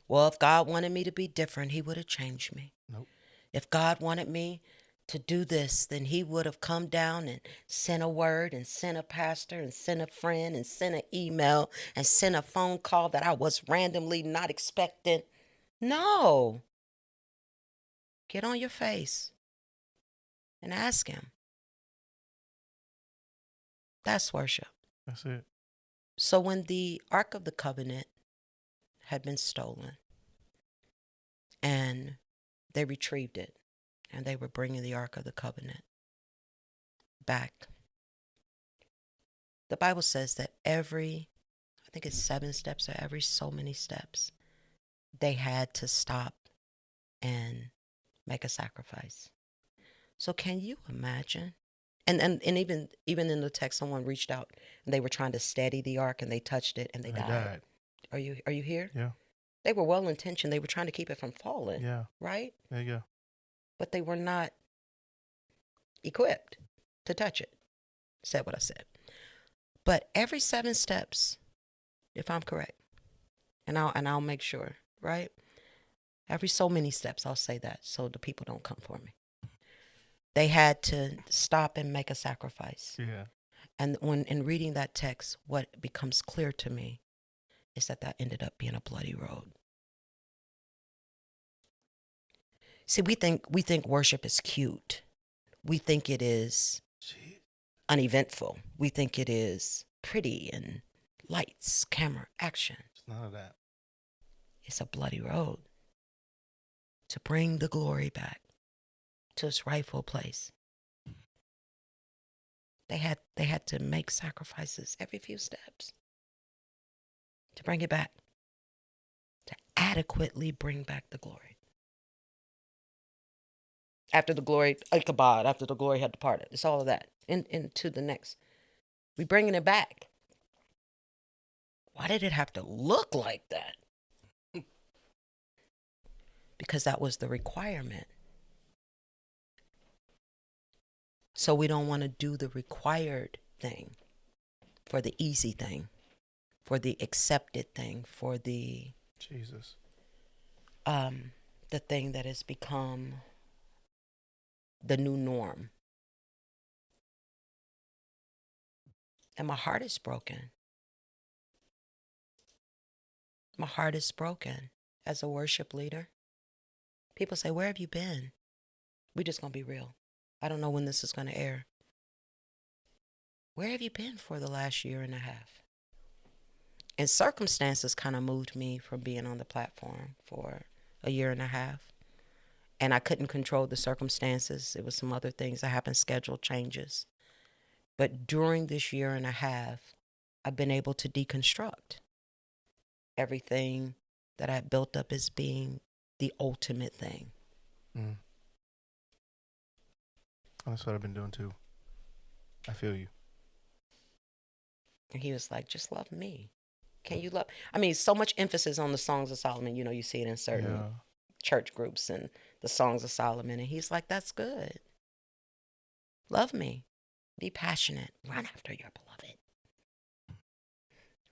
Well, if God wanted me to be different, he would have changed me. Nope. If God wanted me to do this, then he would have come down and sent a word and sent a pastor and sent a friend and sent an email and sent a phone call that I was randomly not expecting. No. Get on your face and ask him. That's worship. That's it. So when the Ark of the Covenant had been stolen and they retrieved it and they were bringing the Ark of the Covenant back, the Bible says that I think it's 7 steps or every so many steps, they had to stop and make a sacrifice. So can you imagine? And even in the text, someone reached out and they were trying to steady the ark and they touched it and they died. Are you here? Yeah. They were well intentioned. They were trying to keep it from falling. Yeah. Right? There you go. But they were not equipped to touch it. Said what I said. But every 7 steps, if I'm correct, and I'll make sure, right? Every so many steps, I'll say that so the people don't come for me. They had to stop and make a sacrifice. Yeah. And when in reading that text, what becomes clear to me is that ended up being a bloody road. See, we think worship is cute. We think it is uneventful. We think it is pretty and lights, camera, action. It's none of that. It's a bloody road to bring the glory back to its rightful place. They had to make sacrifices every few steps to bring it back, to adequately bring back the glory. After the glory, Ichabod, after the glory had departed. It's all of that. Into the next. We bringing it back. Why did it have to look like that? Because that was the requirement. So we don't want to do the required thing for the easy thing, for the accepted thing, for the Jesus. The thing that has become the new norm. And my heart is broken. My heart is broken as a worship leader. People say, where have you been? We're just going to be real. I don't know when this is going to air. Where have you been for the last year and a half? And circumstances kind of moved me from being on the platform for a year and a half. And I couldn't control the circumstances. It was some other things that happened, schedule changes. But during this year and a half, I've been able to deconstruct everything that I built up as being the ultimate thing. Mm. That's what I've been doing too. I feel you. And he was like, just love me. Can you love? I mean, so much emphasis on the Songs of Solomon. You know, you see it in certain church groups and the Songs of Solomon. And he's like, that's good. Love me. Be passionate. Run after your beloved.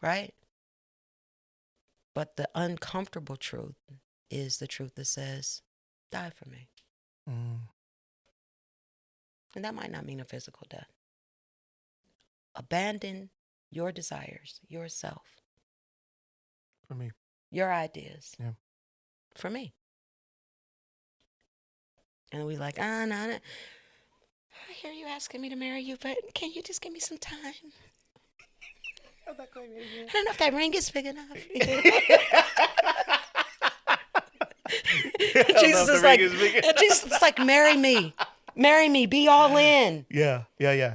Right? But the uncomfortable truth is the truth that says, die for me. Mm. And that might not mean a physical death. Abandon your desires, yourself, For me. your ideas. Yeah. For me. And we like, no, no. I hear you asking me to marry you, but can you just give me some time? I don't know if that ring is big enough. Jesus is like, marry me. Marry me. Be all in. Yeah.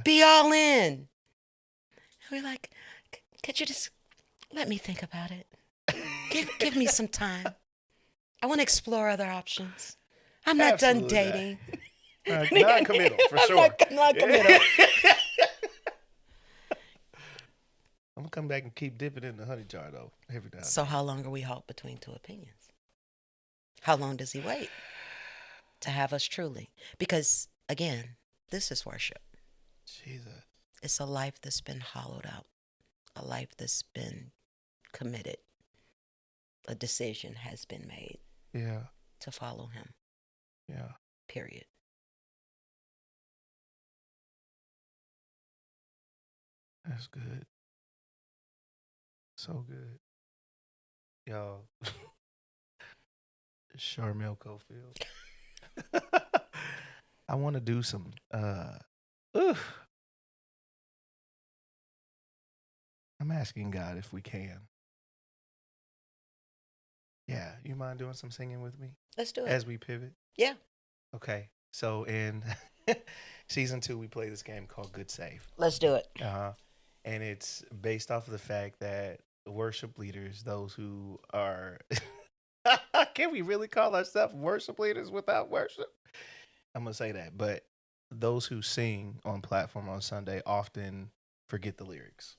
Be all in. And we're like, could you just let me think about it? Give me some time. I want to explore other options. I'm not done dating. Non-committal, for sure. Not committal. I'm going to come back and keep dipping in the honey jar, though, every time. So how long are we halt between two opinions? How long does he wait to have us truly? Because, again, this is worship. Jesus. It's a life that's been hollowed out, a life that's been committed. A decision has been made to follow him. Yeah. Period. That's good. So good. Yo. Charmelle Cofield. I want to do some I'm asking God if we can. Yeah, you mind doing some singing with me Let's do it. as we pivot? Yeah. Okay. So in season 2, we play this game called Good Save. Let's do it. And it's based off of the fact that worship leaders, those who are, can we really call ourselves worship leaders without worship? I'm going to say that. But those who sing on platform on Sunday often forget the lyrics.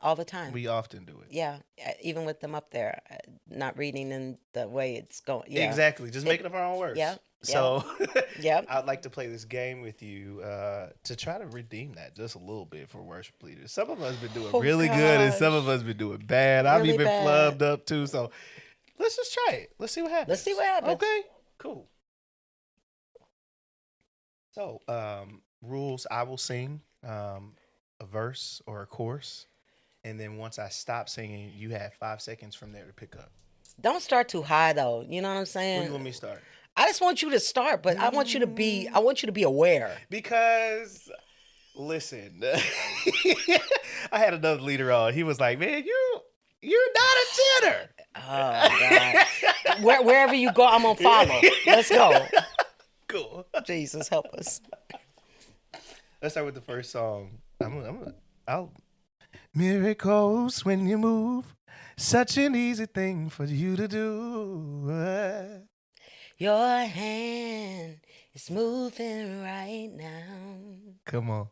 All the time. We often do it. Yeah. Even with them up there, not reading in the way it's going. Yeah. Exactly. Just making up our own words. Yeah. So Yep. I'd like to play this game with you to try to redeem that just a little bit for worship leaders. Some of us been doing really good and some of us been doing bad. I've Really even bad. flubbed up too. So let's just try it. Let's see what happens. Okay, cool. So rules, I will sing a verse or a chorus. And then once I stop singing, you have 5 seconds from there to pick up. Don't start too high though. You know what I'm saying? When you want me to start? I just want you to start, but I want you to be aware. Because listen, I had another leader on. He was like, "Man, you're not a tenor." Oh God. Wherever you go, I'm gonna follow. Let's go. Cool. Jesus help us. Let's start with the first song. I'll miracles when you move. Such an easy thing for you to do. Your hand is moving right now. Come on.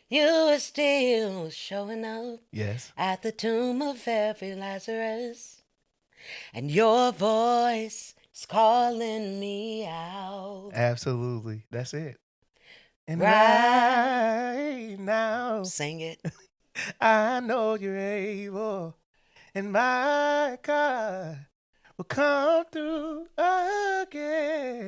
You are still showing up Yes. at the tomb of every Lazarus. And your voice is calling me out. Absolutely. That's it. And Right now, sing it. I know you're able. And my God will come through again.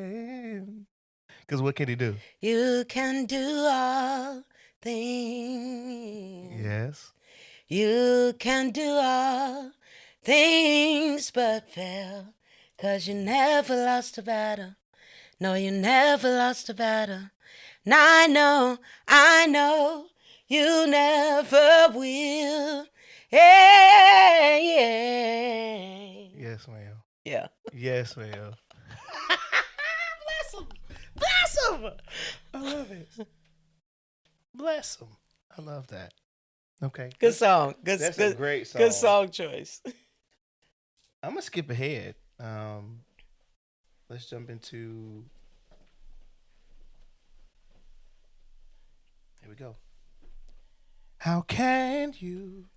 Because what can he do? You can do all things. Yes. You can do all things but fail. 'Cause you never lost a battle. No, you never lost a battle. And I know, you never will. Yeah. Yes, ma'am. Yeah. Yes, ma'am. Bless him. Bless him. I love it. Bless him. I love that. Okay. Good song. That's a great song. Good song choice. I'm going to skip ahead. Let's jump into... Here we go. How can you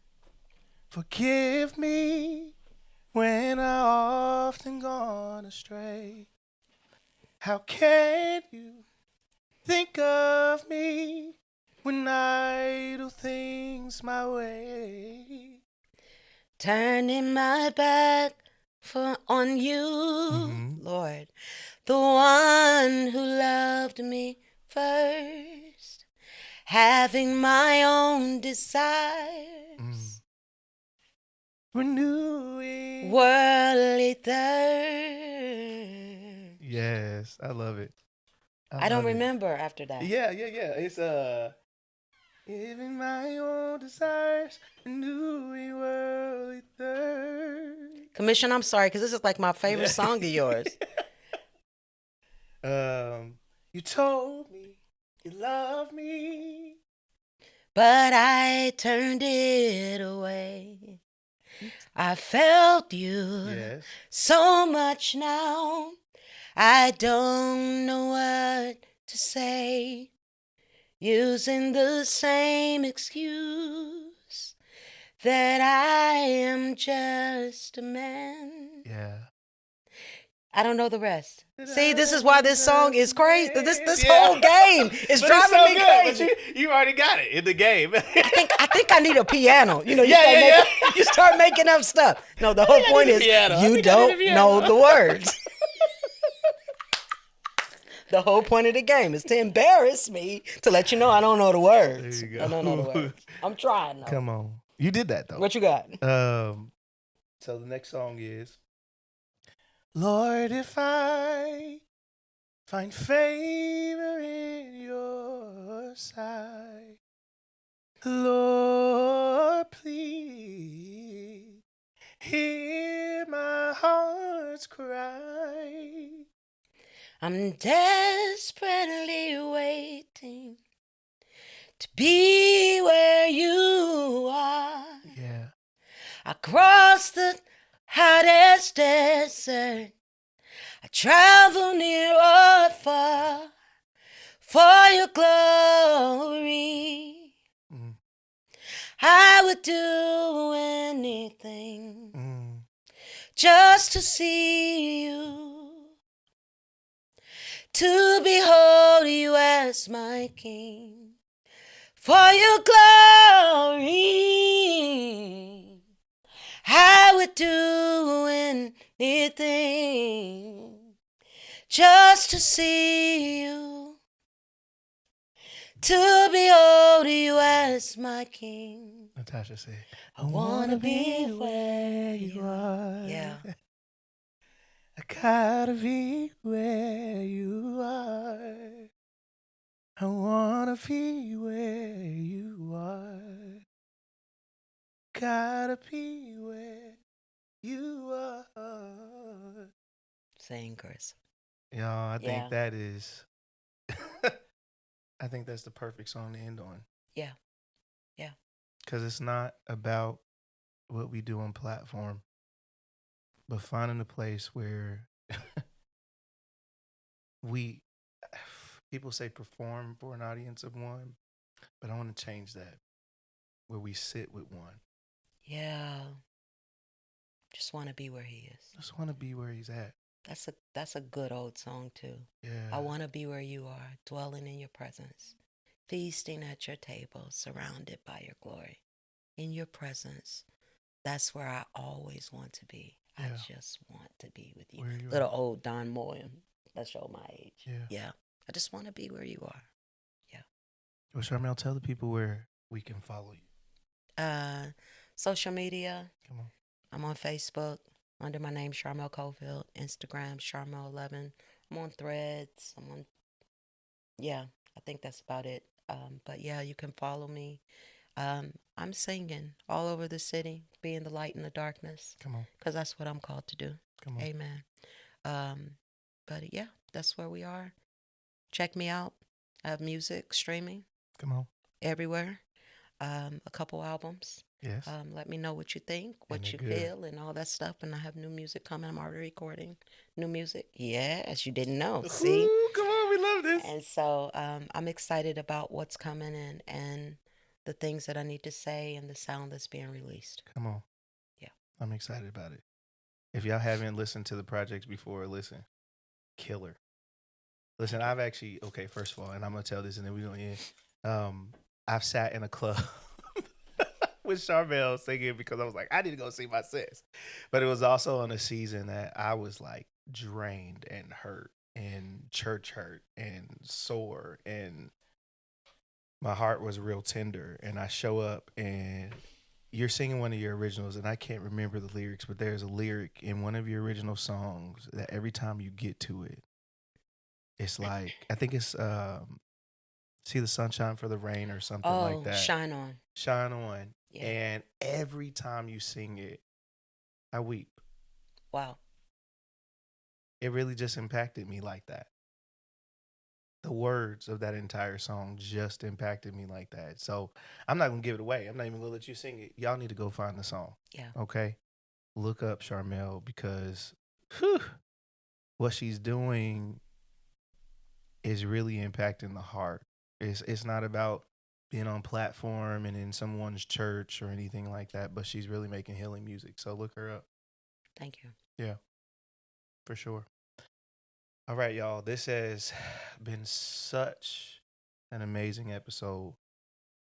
forgive me when I often gone astray? How can you think of me when I do things my way? turning my back on you, Lord, the one who loved me first, having my own desires, Renewing. worldly thirst. Yes, I love it. I don't love it. remember after that. Yeah. It's giving my own desires, renewing worldly thirst. Commission, I'm sorry, because this is like my favorite song of yours. You told me you love me, But I turned it away. I felt you yes, so much now. I don't know what to say. Using the same excuse that I am just a man. yeah. I don't know the rest. That See, this I is why am this song just is a crazy. man. This Yeah. whole game is But driving it's so me good, crazy. but you already got it in the game. I think I need a piano. You know, you, Yeah, start, yeah, making, you start making up stuff. No, the whole point need a is piano. I you think I need a don't piano. know the words. The whole point of the game is to embarrass me, to let you know I don't know the words. There you go. I don't know the words. I'm trying though. Come on. You did that though. What you got? So the next song is Lord, if I find favor in your sight, Lord, please hear my heart's cry. I'm desperately waiting to be where you are. Yeah. I crossed the hottest desert. I travel near or far for your glory. Mm. I would do anything Mm. just to see you, to behold you as my King. For your glory, I would do anything just to see you, to behold you as my King. Natasha said, I wanna be where you are. Yeah. I gotta be where you are. I wanna be where you are. Gotta be where you are. Sing, Chris. Y'all, I Yeah. think that is, I think that's the perfect song to end on. Yeah. Yeah. Because it's not about what we do on platform, but finding a place where people say perform for an audience of one, but I want to change that, where we sit with one. Yeah. Just want to be where he is. Just want to be where he's at. That's a good old song too. Yeah. I want to be where you are, dwelling in your presence, feasting at your table, surrounded by your glory. In your presence, that's where I always want to be. Yeah. I just want to be with you. Where you Little are. old Don Moyen. That show my age. Yeah. I just want to be where you are. Well, Charmelle, tell the people where we can follow you. Social media. Come on. I'm on Facebook under my name, Charmelle Cofield. Instagram, Charmelle11. I'm on Threads. I think that's about it. But yeah, you can follow me. I'm singing all over the city, being the light in the darkness. Come on. Because that's what I'm called to do. Come on. Amen. But yeah, that's where we are. Check me out. I have music streaming Come on. everywhere. A couple albums. Yes. Let me know what you think, what they're you good. feel, and all that stuff. And I have new music coming. I'm already recording new music. Yes, you didn't know. See? Ooh, come on. We love this. And so I'm excited about what's coming in and the things that I need to say and the sound that's being released. Come on. Yeah. I'm excited about it. If y'all haven't listened to the projects before, listen. Killer. Listen, I've actually, okay, first of all, and I'm going to tell this and then we're going to end. I've sat in a club with Charmelle singing because I was like, I need to go see my sis. But it was also on a season that I was like drained and hurt and church hurt and sore, and my heart was real tender. And I show up and you're singing one of your originals, and I can't remember the lyrics, but there's a lyric in one of your original songs that every time you get to it, it's like, I think it's See the Sunshine for the Rain or something like that. Shine On. Shine On. Yeah. And every time you sing it, I weep. Wow. It really just impacted me like that. The words of that entire song just impacted me like that. So I'm not going to give it away. I'm not even going to let you sing it. Y'all need to go find the song. Yeah. Okay? Look up Charmelle, because what she's doing is really impacting the heart. It's not about being on platform and in someone's church or anything like that, but she's really making healing music. So look her up. Thank you. Yeah, for sure. All right, y'all. This has been such an amazing episode.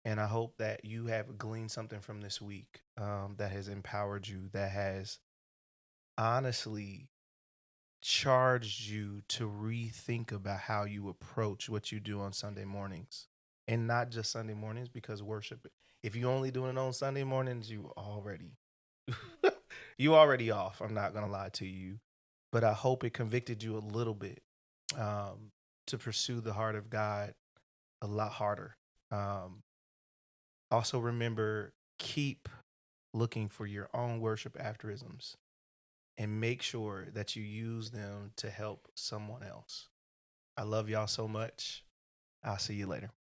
And I hope that you have gleaned something from this week that has empowered you, that has honestly charged you to rethink about how you approach what you do on Sunday mornings. And not just Sunday mornings, because worship, if you only doing it on Sunday mornings, you already off. I'm not going to lie to you. But I hope it convicted you a little bit to pursue the heart of God a lot harder. Also remember, keep looking for your own worship aphorisms and make sure that you use them to help someone else. I love y'all so much. I'll see you later.